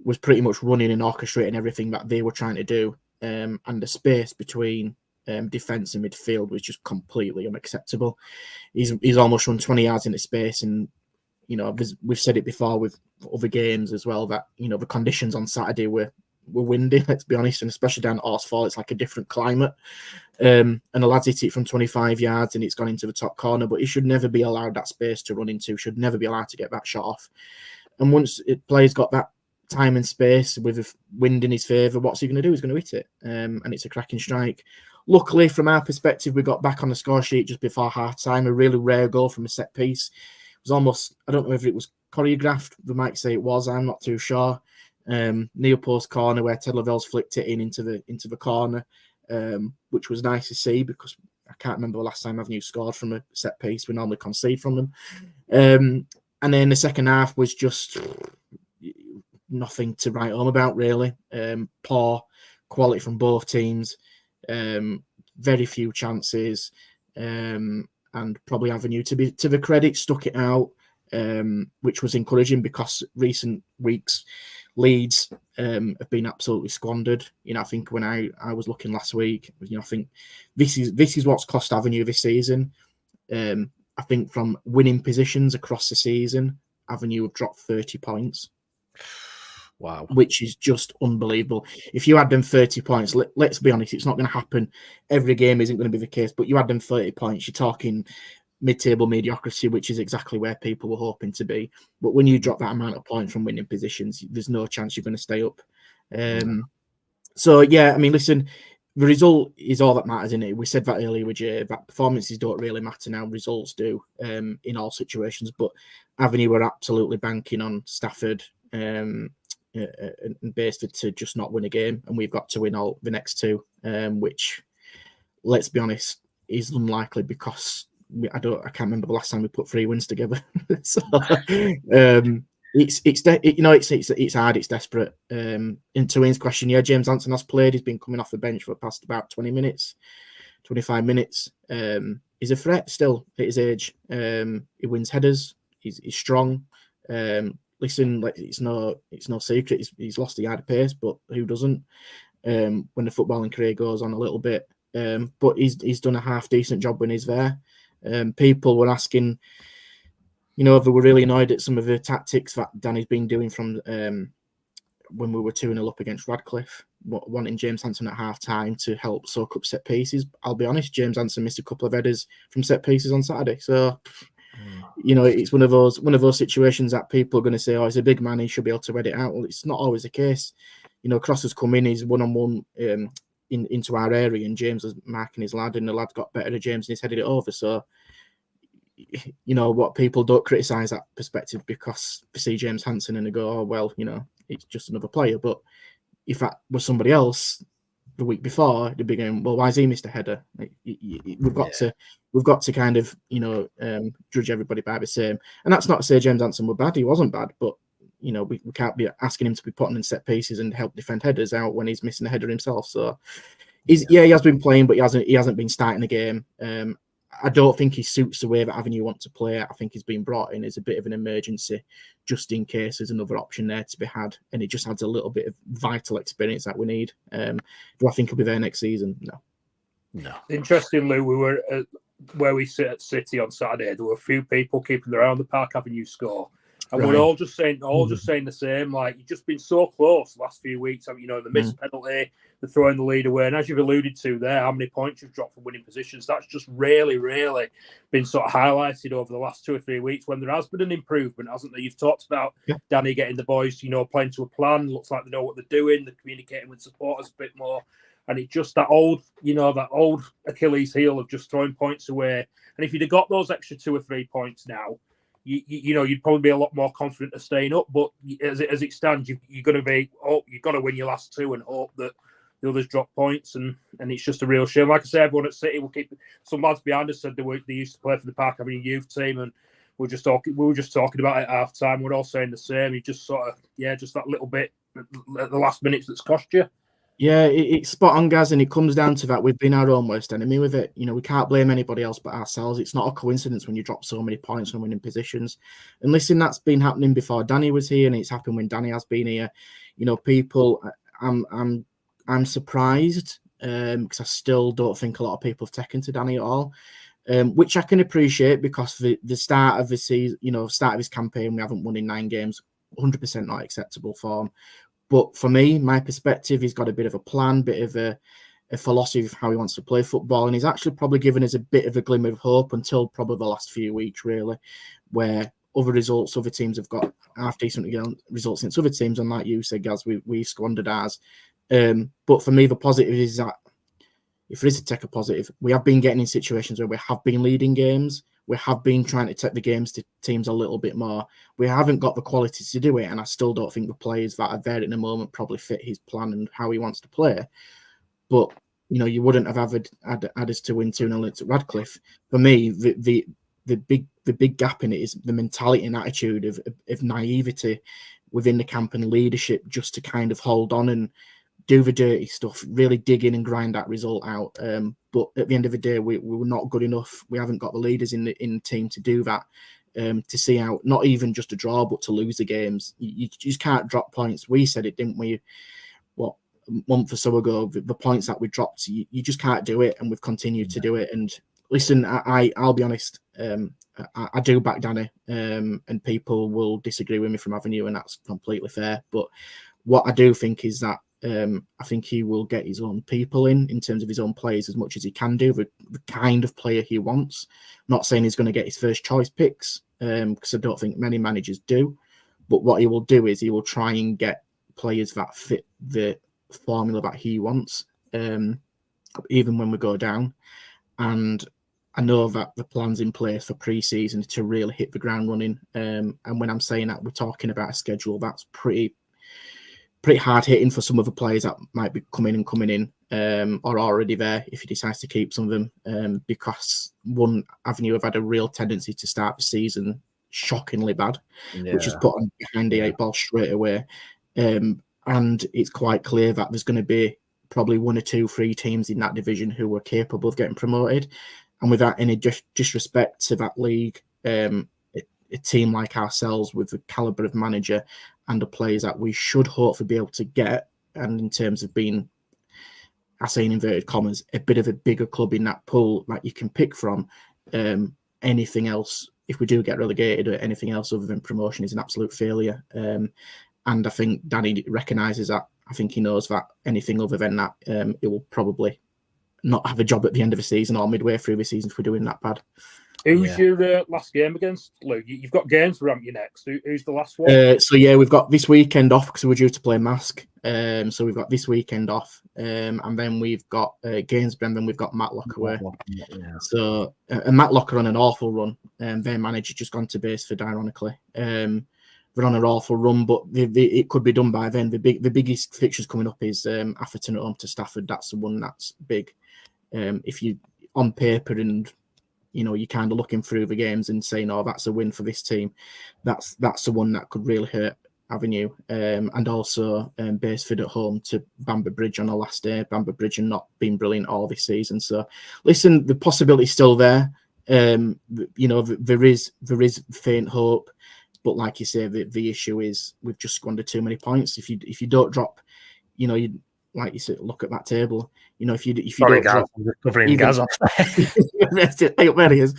was pretty much running and orchestrating everything that they were trying to do. And the space between defence and midfield was just completely unacceptable. He's almost run 20 yards into space, and we've said it before with other games as well that the conditions on Saturday were windy, let's be honest, and especially down at Horsfall, it's like a different climate. And the lads hit it from 25 yards and it's gone into the top corner, but he should never be allowed that space to run into, should never be allowed to get that shot off. And once players got that time and space with a wind in his favour, what's he going to do? He's going to hit it. And it's a cracking strike. Luckily, from our perspective, we got back on the score sheet just before half-time. A really rare goal from a set piece. It was almost, I don't know if it was choreographed. We might say it was. I'm not too sure. Near post corner where Ted Lavelles flicked it into the corner, which was nice to see because I can't remember the last time Avenue scored from a set piece. We normally concede from them. And then the second half was just nothing to write home about, really. Poor quality from both teams. Very few chances, and probably Avenue to the credit stuck it out, which was encouraging because recent weeks Leeds have been absolutely squandered. I think when I was looking last week, I think this is what's cost Avenue this season. I think from winning positions across the season, Avenue have dropped 30 points. Wow. Which is just unbelievable. If you had them 30 points, let's be honest, it's not going to happen. Every game isn't going to be the case, but you had them 30 points, you're talking mid-table mediocrity, which is exactly where people were hoping to be. But when you drop that amount of points from winning positions, there's no chance you're going to stay up. So, yeah, I mean, listen, the result is all that matters, isn't it? We said that earlier with Jay, that performances don't really matter now, results do in all situations. But Avenue were absolutely banking on Stafford and Basford to just not win a game, and we've got to win all the next two, which, let's be honest, is unlikely because I can't remember the last time we put 3 wins together. So it's hard, it's desperate. And to Wayne's question, yeah, James Anson has played. He's been coming off the bench for the past about 20 minutes, 25 minutes. He's a threat still at his age. He wins headers. He's strong. Listen, it's no secret. He's lost a yard of pace, but who doesn't? When the footballing career goes on a little bit, but he's done a half decent job when he's there. People were asking, if they were really annoyed at some of the tactics that Danny's been doing from when we were 2-0 up against Radcliffe, wanting James Hanson at half time to help soak up set pieces. I'll be honest, James Hanson missed a couple of headers from set pieces on Saturday, so. It's one of those situations that people are going to say, "Oh, he's a big man; he should be able to read it out." Well, it's not always the case. Crosses come in, he's 1-on-1 into our area, and James was marking his lad, and the lad got better than James, and he's headed it over. So, what people don't criticise that perspective because they see James Hanson and they go, "Oh, well, it's just another player." But if that was somebody else the week before, they'd be going, "Well, why has he missed a header?" We've got to kind of judge everybody by the same. And that's not to say James Hanson were bad; he wasn't bad, but we can't be asking him to be putting in set pieces and help defend headers out when he's missing a header himself. So, he has been playing, but he hasn't been starting the game. I don't think he suits the way that Avenue want to play. I think he's been brought in as a bit of an emergency, just in case there's another option there to be had, and it just adds a little bit of vital experience that we need. Do I think he'll be there next season? No. Interestingly, we were where we sit at City on Saturday. There were a few people keeping their eye on the Park Avenue score, and we're all just saying the same. Like, you've just been so close the last few weeks. I mean, the missed penalty, the throwing the lead away, and as you've alluded to there, how many points you've dropped from winning positions. That's just really been sort of highlighted over the last 2 or 3 weeks when there has been an improvement, hasn't there? You've talked about Danny getting the boys, playing to a plan. Looks like they know what they're doing. They're communicating with supporters a bit more. And it's just that old Achilles heel of just throwing points away. And if you'd have got those extra 2 or 3 points now, you'd probably be a lot more confident of staying up. But as it stands, you've got to win your last 2 and hope that the others drop points. And it's just a real shame. Like I say, everyone at City will keep. Some lads behind us said they used to play for the Park Avenue youth team, and we were just talking about it at half time. We're all saying the same. You just sort of just that little bit at the last minutes that's cost you. Yeah, it's spot on, Gaz, and it comes down to that. We've been our own worst enemy with it. We can't blame anybody else but ourselves. It's not a coincidence when you drop so many points from winning positions. And listen, that's been happening before Danny was here, and it's happened when Danny has been here. People, I'm surprised because I still don't think a lot of people have taken to Danny at all, which I can appreciate because the start of the season, start of his campaign, we haven't won in 9 games, 100% not acceptable form. But for me, my perspective, he's got a bit of a plan, bit of a philosophy of how he wants to play football. And he's actually probably given us a bit of a glimmer of hope until probably the last few weeks, really, where other results. Other teams have got half decent results against other teams, and like you said, Gaz, we squandered ours. But for me, the positive is that if there is to take a positive, we have been getting in situations where we have been leading games. We have been trying to take the games to teams a little bit more. We haven't got the quality to do it, and I still don't think the players that are there at the moment probably fit his plan and how he wants to play. But you wouldn't have had us to win 2-0 at Radcliffe. For me, the big gap in it is the mentality and attitude of naivety within the camp and leadership, just to kind of hold on and do the dirty stuff, really dig in and grind that result out. But at the end of the day, we were not good enough. We haven't got the leaders in the team to do that, to see out, not even just a draw, but to lose the games. You just can't drop points. We said it, didn't we? A month or so ago, the points that we dropped, you just can't do it, and we've continued to do it. And listen, I'll be honest, I do back Danny, and people will disagree with me from Avenue, and that's completely fair. But what I do think is that I think he will get his own people in terms of his own players as much as he can do, the kind of player he wants. I'm not saying he's going to get his first choice picks, because I don't think many managers do. But what he will do is he will try and get players that fit the formula that he wants, even when we go down. And I know that the plan's in place for pre-season to really hit the ground running. And when I'm saying that, we're talking about a schedule that's pretty hard hitting for some of the players that might be coming in or already there if he decides to keep some of them, because one Avenue have had a real tendency to start the season shockingly bad, which is put on behind the 8 ball straight away. And it's quite clear that there's going to be probably 1 or 2, 3 teams in that division who are capable of getting promoted. And without any disrespect to that league, a team like ourselves with the calibre of manager and the players that we should hopefully be able to get, and in terms of being, I say in inverted commas, a bit of a bigger club in that pool that you can pick from, anything else, if we do get relegated, or anything else other than promotion, is an absolute failure. And I think Danny recognises that. I think he knows that anything other than that, it will probably not have a job at the end of the season or midway through the season if we're doing that bad. Who's your last game against, Lou? You've got games for you next. Who's the last one? So we've got this weekend off because we're due to play Mask. So we've got this weekend off, and then we've got Gainsborough, and then we've got Matlock away. So and Matlock are on an awful run. Their manager's just gone to Baseford, ironically. They're on an awful run, but it could be done by then. The biggest fixtures coming up is Atherton at home to Stafford. That's the one that's big. If you on paper and you're kind of looking through the games and saying, "Oh, that's a win for this team." That's the one that could really hurt Avenue. And also Baseford at home to Bamber Bridge on the last day. Bamber Bridge and not been brilliant all this season. So, listen, the possibility's still there. There is faint hope. But like you say, the issue is we've just squandered too many points. If you don't drop, you like you said, look at that table. If you don't drop, covering Gaz off there he is.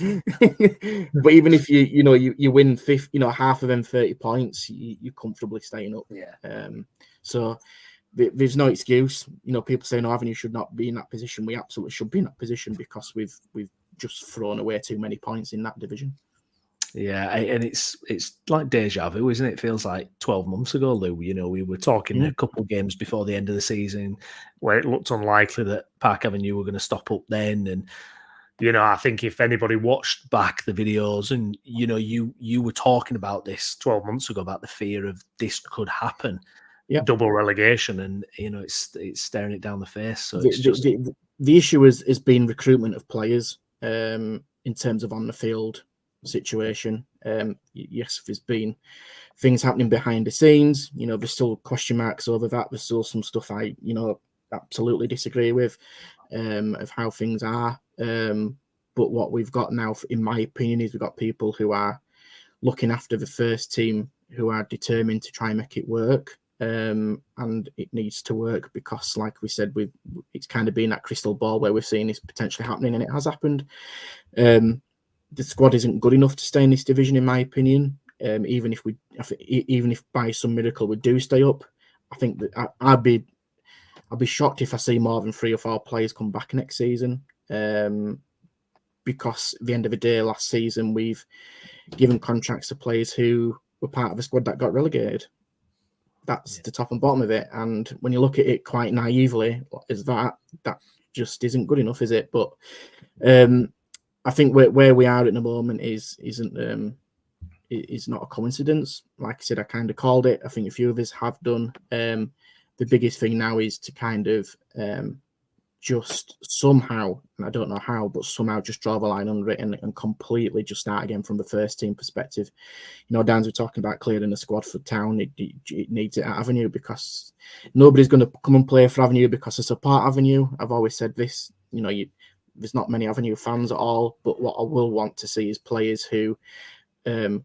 But even if you win half of them 30 points, you're comfortably staying up. So there's no excuse. People say no, Avenue should not be in that position. We absolutely should be in that position because we've just thrown away too many points in that division. Yeah, and it's like deja vu, isn't it? It feels like 12 months ago, Lou. We were talking a couple of games before the end of the season where it looked unlikely that Park Avenue were going to stop up then. And, I think if anybody watched back the videos and, you were talking about this 12 months ago, about the fear of this could happen, double relegation, and, it's staring it down the face. So the issue has been recruitment of players in terms of on the field situation. Yes, there's been things happening behind the scenes. There's still question marks over that. There's still some stuff I absolutely disagree with of how things are. But what we've got now, in my opinion, is we've got people who are looking after the first team, who are determined to try and make it work. And it needs to work because, like we said, it's kind of been that crystal ball where we're seeing this potentially happening, and it has happened. The squad isn't good enough to stay in this division, in my opinion. Even if by some miracle we do stay up, I think that I'd be shocked if I see more than 3 or 4 players come back next season. Because at the end of the day, last season we've giving contracts to players who were part of a squad that got relegated. That's the top and bottom of it. And when you look at it quite naively, is that just isn't good enough, is it? But I think where we are at the moment isn't not a coincidence. Like I said, I kind of called it. I think a few of us have done. The biggest thing now is to kind of just somehow, and I don't know how, but somehow just draw the line under it and completely just start again from the first team perspective. You know, Dan's were talking about clearing the squad for Town. It needs it at Avenue because nobody's going to come and play for Avenue because it's a part Avenue. I've always said this, you know, there's not many Avenue fans at all, but what I will want to see is players who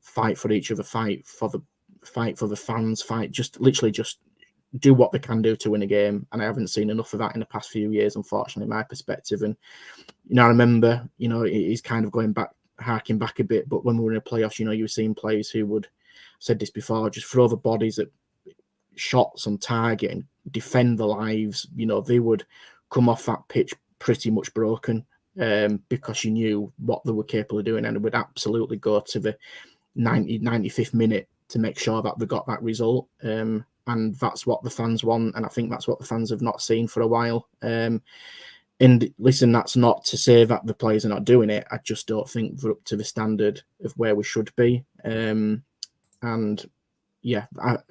fight for each other, fight for the fans, literally just do what they can do to win a game. And I haven't seen enough of that in the past few years, unfortunately, my perspective. And, you know, I remember, you know, he's kind of harking back a bit, but when we were in the playoffs, you know, you were seeing players who would, said this before, just throw the bodies at shots on target and defend their lives. You know, they would come off that pitch pretty much broken because you knew what they were capable of doing, and it would absolutely go to the 95th minute to make sure that they got that result. And that's what the fans want, and I think that's what the fans have not seen for a while. And listen, that's not to say that the players are not doing it. I just don't think they're up to the standard of where we should be. And yeah,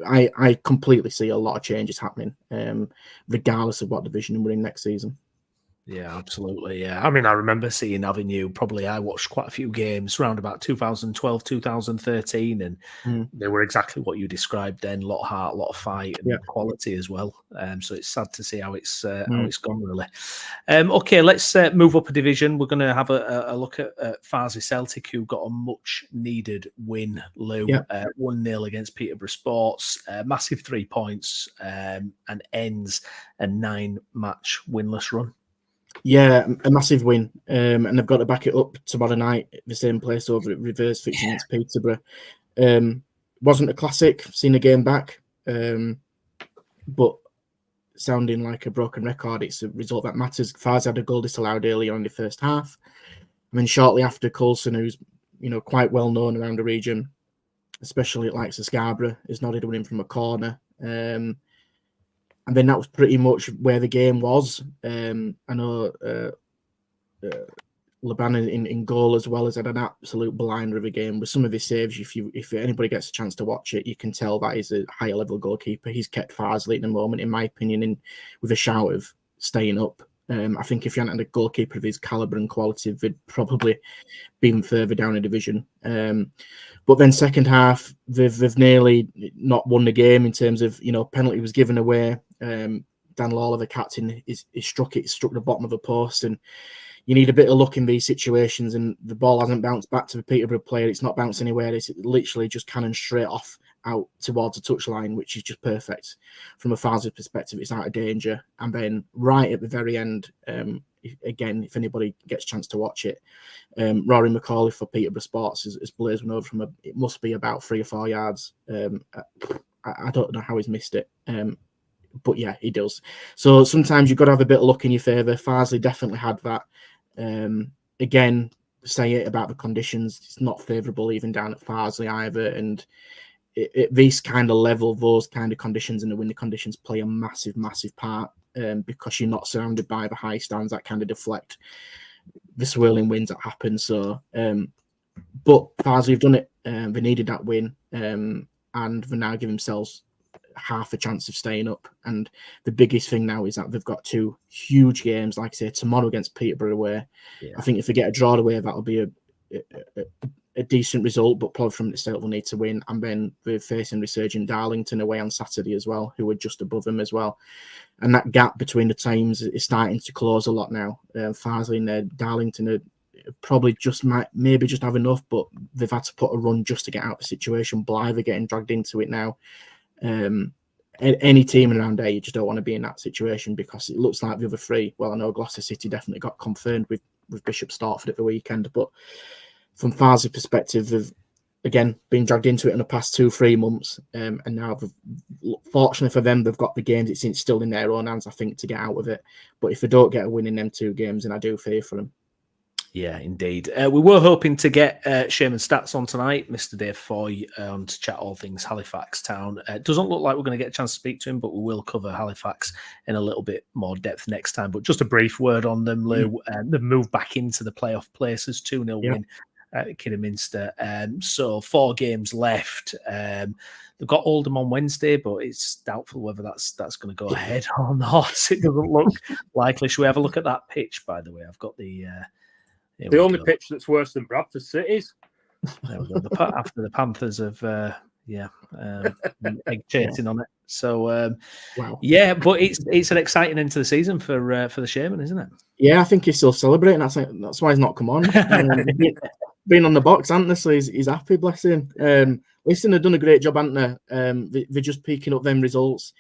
I completely see a lot of changes happening, regardless of what division we're in next season. Yeah, absolutely. Yeah. I mean, I remember seeing Avenue. Probably I watched quite a few games around about 2012, 2013, and they were exactly what you described then. A lot of heart, a lot of fight, and quality as well. So it's sad to see how it's gone, really. Okay, let's move up a division. We're going to have a look at Farsley Celtic, who got a much-needed win, Lou. 1-0 against Peterborough Sports. Massive 3 points and ends a 9-match winless run. Yeah, a massive win, and they've got to back it up tomorrow night at the same place over at reverse fixing against Peterborough. Wasn't a classic, seen the game back, but sounding like a broken record, it's a result that matters. Farsley had a goal disallowed earlier in the first half, and then shortly after, Coulson, who's quite well known around the region, especially at likes of Scarborough, is nodded one in from a corner. And then that was pretty much where the game was. I know Laban in goal as well has had an absolute blinder of a game with some of his saves. If anybody gets a chance to watch it, you can tell that he's a higher level goalkeeper. He's kept Farsley at the moment, in my opinion, with a shout of staying up. I think if you hadn't had a goalkeeper of his calibre and quality, they'd probably been further down a division. But then second half, they've nearly not won the game in terms of, penalty was given away. Dan Lawler, the captain, struck the bottom of the post, and you need a bit of luck in these situations, and the ball hasn't bounced back to the Peterborough player. It's not bounced anywhere. It's literally just cannon straight off out towards the touchline, which is just perfect from a Farsley perspective. It's out of danger. And then right at the very end, again, if anybody gets a chance to watch it, Rory McCauley for Peterborough Sports has blazed one over from it must be about 3 or 4 yards. I don't know how he's missed it. But yeah, he does. So sometimes you've got to have a bit of luck in your favour. Farsley definitely had that. Again, say it about the conditions. It's not favourable even down at Farsley either. And at this kind of level, those kind of conditions and the windy conditions play a massive, massive part because you're not surrounded by the high stands that kind of deflect the swirling winds that happen. So, but Farsley have done it. They needed that win, and they now give themselves half a chance of staying up. And the biggest thing now is that they've got 2 huge games, like I say, tomorrow against Peterborough away. Yeah. I think if they get a draw away, that'll be a decent result, but probably from the start they'll need to win. And then they're facing resurgent Darlington away on Saturday as well, who are just above them as well. And that gap between the teams is starting to close a lot now. Farsley and Darlington are probably maybe just have enough, but they've had to put a run just to get out of the situation. Blythe are getting dragged into it now. Any team around there, you just don't want to be in that situation because it looks like the other 3. Well, I know Gloucester City definitely got confirmed with Bishop Stortford at the weekend, but from Farsley's perspective, they've again been dragged into it in the past 2-3 months, and now fortunately for them, they've got the games. It's still in their own hands, I think, to get out of it. But if they don't get a win in them 2 games, then I do fear for them. Yeah, indeed. We were hoping to get Shaman Stats on tonight, Mr. Dave Foy, to chat all things Halifax Town. It doesn't look like we're going to get a chance to speak to him, but we will cover Halifax in a little bit more depth next time. But just a brief word on them, Lou. They've moved back into the playoff places, 2-0 win at Kidderminster. So 4 games left. They've got Oldham on Wednesday, but it's doubtful whether that's going to go ahead or not. It doesn't look likely. Should we have a look at that pitch, by the way? I've got the only pitch that's worse than Bradford City's. There we go. After the Panthers have, egg chasing on it. So, wow. Yeah, but it's an exciting end to the season for the Shaman, isn't it? Yeah, I think he's still celebrating. That's why he's not come on. Been on the box, haven't they? So he's happy, bless him. Listen, they've done a great job, haven't they? They're just picking up them results.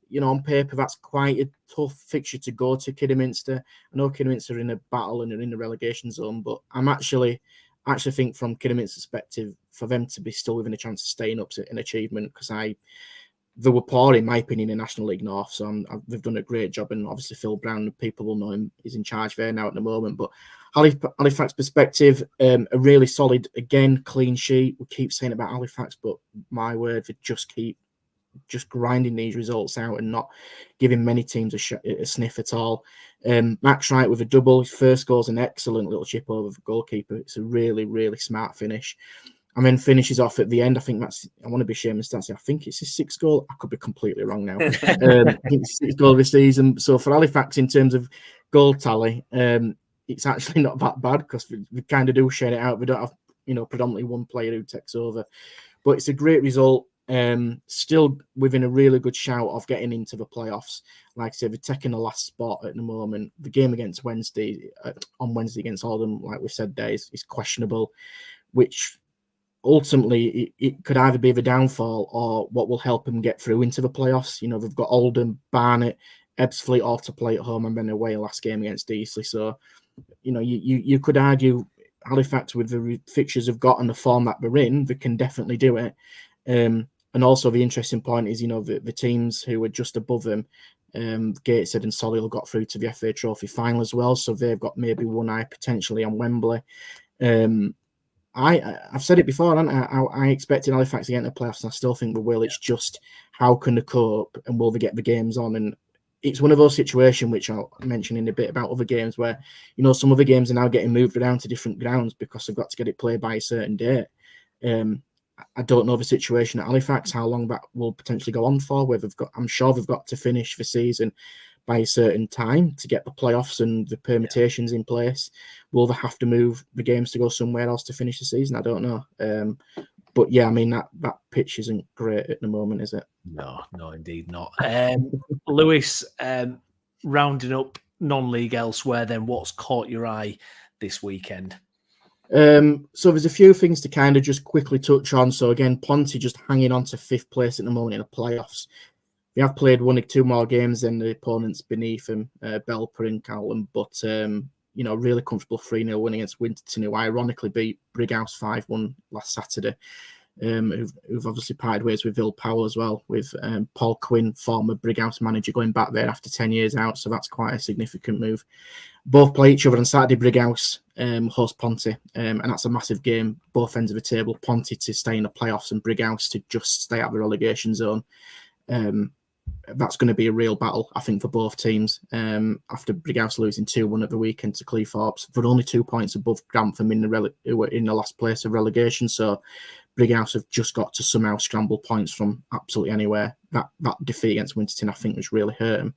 You know, on paper, that's quite a tough fixture to go to, Kidderminster. I know Kidderminster are in a battle and are in the relegation zone, but I'm actually think from Kidderminster's perspective, for them to be still within a chance of staying up to an achievement, because they were poor, in my opinion, in National League North. So they've done a great job, and obviously Phil Brown, people will know him, is in charge there now at the moment. But Halifax perspective, a really solid, again, clean sheet. We keep saying about Halifax, but my word, they just grinding these results out and not giving many teams a sniff at all. Max Wright with a double. His first goal's an excellent little chip over the goalkeeper. It's a really, really smart finish. And then finishes off at the end. I want to be Shaman Stats. I think it's his 6th goal. I could be completely wrong now. I think it's 6th goal of the season. So for Halifax, in terms of goal tally, it's actually not that bad, because we kind of do share it out. We don't have, predominantly one player who takes over. But it's a great result. Still within a really good shout of getting into the playoffs. Like I said, we're taking the last spot at the moment. The game against Wednesday against Oldham, like we said there, is questionable, which ultimately it could either be the downfall or what will help them get through into the playoffs. They've got Oldham, Barnet, Ebbsfleet all to play at home, and then away last game against Eastleigh. So, you could argue Halifax, with the fixtures they've got and the form that they're in, they can definitely do it. And also the interesting point is, the teams who were just above them, Gateshead and Solihull, got through to the FA Trophy final as well. So they've got maybe one eye potentially on Wembley. I've said it before, haven't I expected Halifax to get into the playoffs, and I still think they will. It's just how can they cope, and will they get the games on? And it's one of those situations which I'll mention in a bit about other games where, some other games are now getting moved around to different grounds because they've got to get it played by a certain date. I don't know the situation at Halifax, how long that will potentially go on for. I'm sure they've got to finish the season by a certain time to get the playoffs and the permutations in place. Will they have to move the games to go somewhere else to finish the season? I don't know. But yeah, I mean, that pitch isn't great at the moment, is it? No, indeed not. Lewis, rounding up non-league elsewhere, then what's caught your eye this weekend? So there's a few things to kind of just quickly touch on. So again, Ponty just hanging on to 5th place at the moment in the playoffs. They have played 1 or 2 more games than the opponents beneath them, Belper and Callum, but really comfortable 3-0 win against Winterton, who ironically beat Brighouse 5-1 last Saturday. Who've obviously parted ways with Bill Powell as well, with Paul Quinn, former Brighouse manager, going back there after 10 years out. So that's quite a significant move. Both play each other on Saturday. Brighouse host Ponty, and that's a massive game, both ends of the table. Ponty to stay in the playoffs and Brighouse to just stay out of the relegation zone. That's going to be a real battle, I think, for both teams. After Brighouse losing 2-1 at the weekend to Cleethorpes, but only 2 points above Grantham who were in the last place of relegation. So Brighouse have just got to somehow scramble points from absolutely anywhere. That defeat against Winterton, I think, was really hurt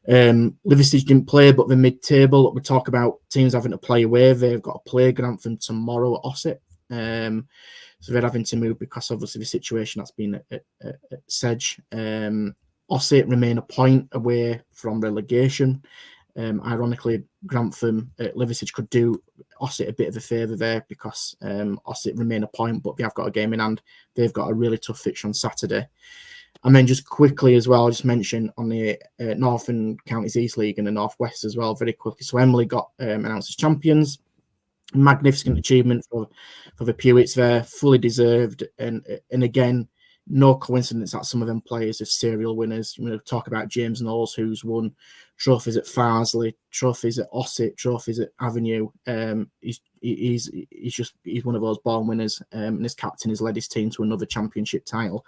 them. Liverpool didn't play, but the mid-table, we talk about teams having to play away. They've got to play Grantham tomorrow at Ossett. So they're having to move because obviously the situation that's been at Sedge. Ossett remain a point away from relegation. Ironically, Grantham, Liverpool could do Ossett a bit of a favour there because Ossett remain a point, but they have got a game in hand. They've got a really tough fixture on Saturday. And then just quickly as well, I'll just mention on the Northern Counties East League and the North West as well, very quickly. So Emily got announced as champions. Magnificent achievement for the Pewits there, fully deserved. And again, no coincidence that some of them players are serial winners. Talk about James Knowles, who's won trophies at Farsley, trophies at Ossett, trophies at Avenue. He's one of those born winners, and his captain has led his team to another championship title.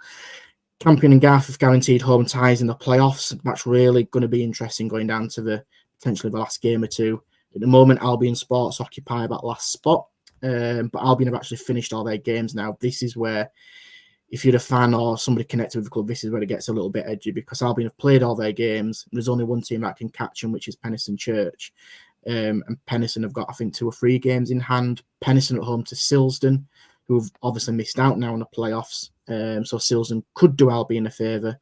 Campion and Garth have guaranteed home ties in the playoffs. That's really going to be interesting going down to potentially the last game or two. At the moment, Albion Sports occupy that last spot, but Albion have actually finished all their games now. This is where, if you're a fan or somebody connected with the club, this is where it gets a little bit edgy, because Albion have played all their games. There's only one team that can catch them, which is Penistone Church. And Penistone have got, I think, 2 or 3 games in hand. Penistone at home to Silsden, who've obviously missed out now on the playoffs. So Silsden could do Albion a favour.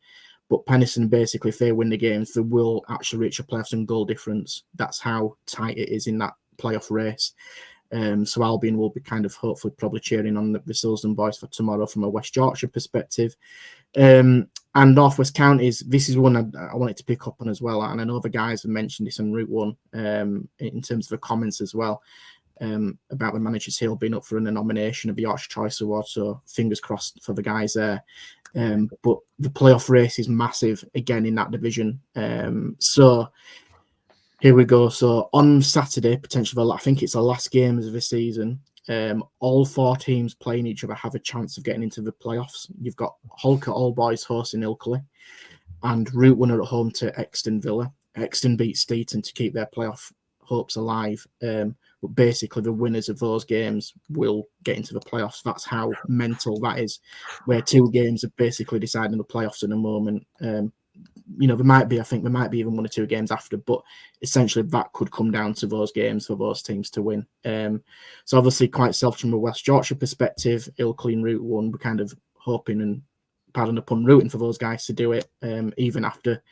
But Penistone, basically, if they win the games, they will actually reach a playoffs and goal difference. That's how tight it is in that playoff race. So Albion will be kind of hopefully probably cheering on the Silsden boys for tomorrow from a West Yorkshire perspective. And North West Counties, this is one I wanted to pick up on as well. And I know the guys have mentioned this on Route 1 in terms of the comments as well, about the Managers Hill being up for a nomination of the Yorkshire Choice Award. So fingers crossed for the guys there. But the playoff race is massive again in that division. So here we go. So on Saturday, potentially, I think it's the last game of the season. All 4 teams playing each other have a chance of getting into the playoffs. You've got Holker All Boys hosting Ilkley, and Route 1 are at home to Exton Villa. Exton beat Steeton to keep their playoff hopes alive. But basically, the winners of those games will get into the playoffs. That's how mental that is, where 2 games are basically deciding the playoffs at the moment. There might be even 1 or 2 games after, but essentially that could come down to those games for those teams to win. So obviously, quite selfish from a West Yorkshire perspective, Ilkley and Route 1, we're kind of hoping and, pardon the pun, rooting for those guys to do it, even after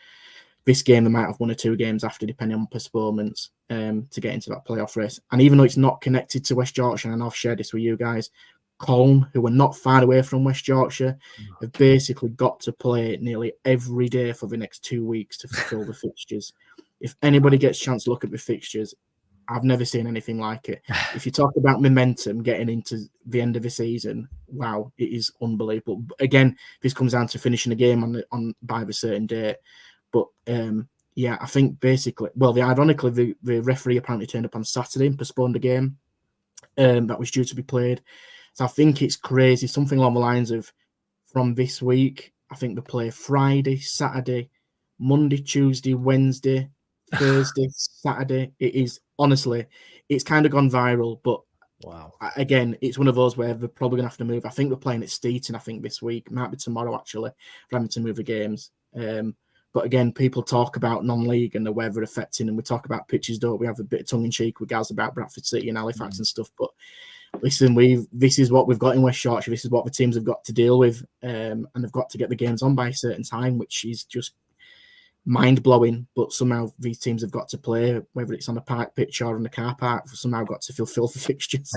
this game. They might have 1 or 2 games after, depending on postponements, to get into that playoff race. And even though it's not connected to West Yorkshire, and I've shared this with you guys, Colne, who are not far away from West Yorkshire, have basically got to play nearly every day for the next 2 weeks to fulfil the fixtures. If anybody gets a chance to look at the fixtures, I've never seen anything like it. If you talk about momentum getting into the end of the season, wow, it is unbelievable. Again, this comes down to finishing a game by the certain date. But I think basically, ironically, the referee apparently turned up on Saturday and postponed a game that was due to be played. So I think it's crazy, something along the lines of, from this week, I think they play Friday, Saturday, Monday, Tuesday, Wednesday, Thursday, Saturday. It is, honestly, it's kind of gone viral, but wow. Again, it's one of those where they're probably going to have to move. I think they're playing at Steeton, I think, this week. Might be tomorrow, actually, for having to move the games. But again, people talk about non-league and the weather affecting, and we talk about pitches, don't we? Have a bit of tongue-in-cheek with Gaz about Bradford City and Halifax and stuff, but listen, this is what we've got in West Yorkshire. This is what the teams have got to deal with, and they've got to get the games on by a certain time, which is just mind-blowing. But somehow these teams have got to play, whether it's on a park pitch or on the car park, somehow got to fulfill the fixtures.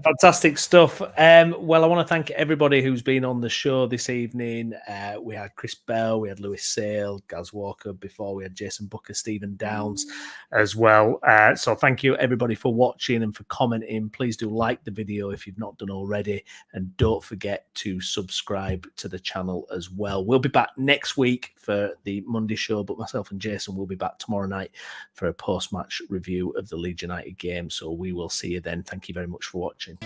Fantastic stuff. Well, I want to thank everybody who's been on the show this evening. We had Chris Bell, we had Lewis Sale, Gaz Walker before, we had Jason Booker, Stephen Downs as well. So thank you everybody for watching and for commenting. Please do like the video if you've not done already, and don't forget to subscribe to the channel as well. We'll be back next week for the Monday show, but myself and Jason will be back tomorrow night for a post-match review of the Leeds United game. So we will see you then. Thank you very much for watching.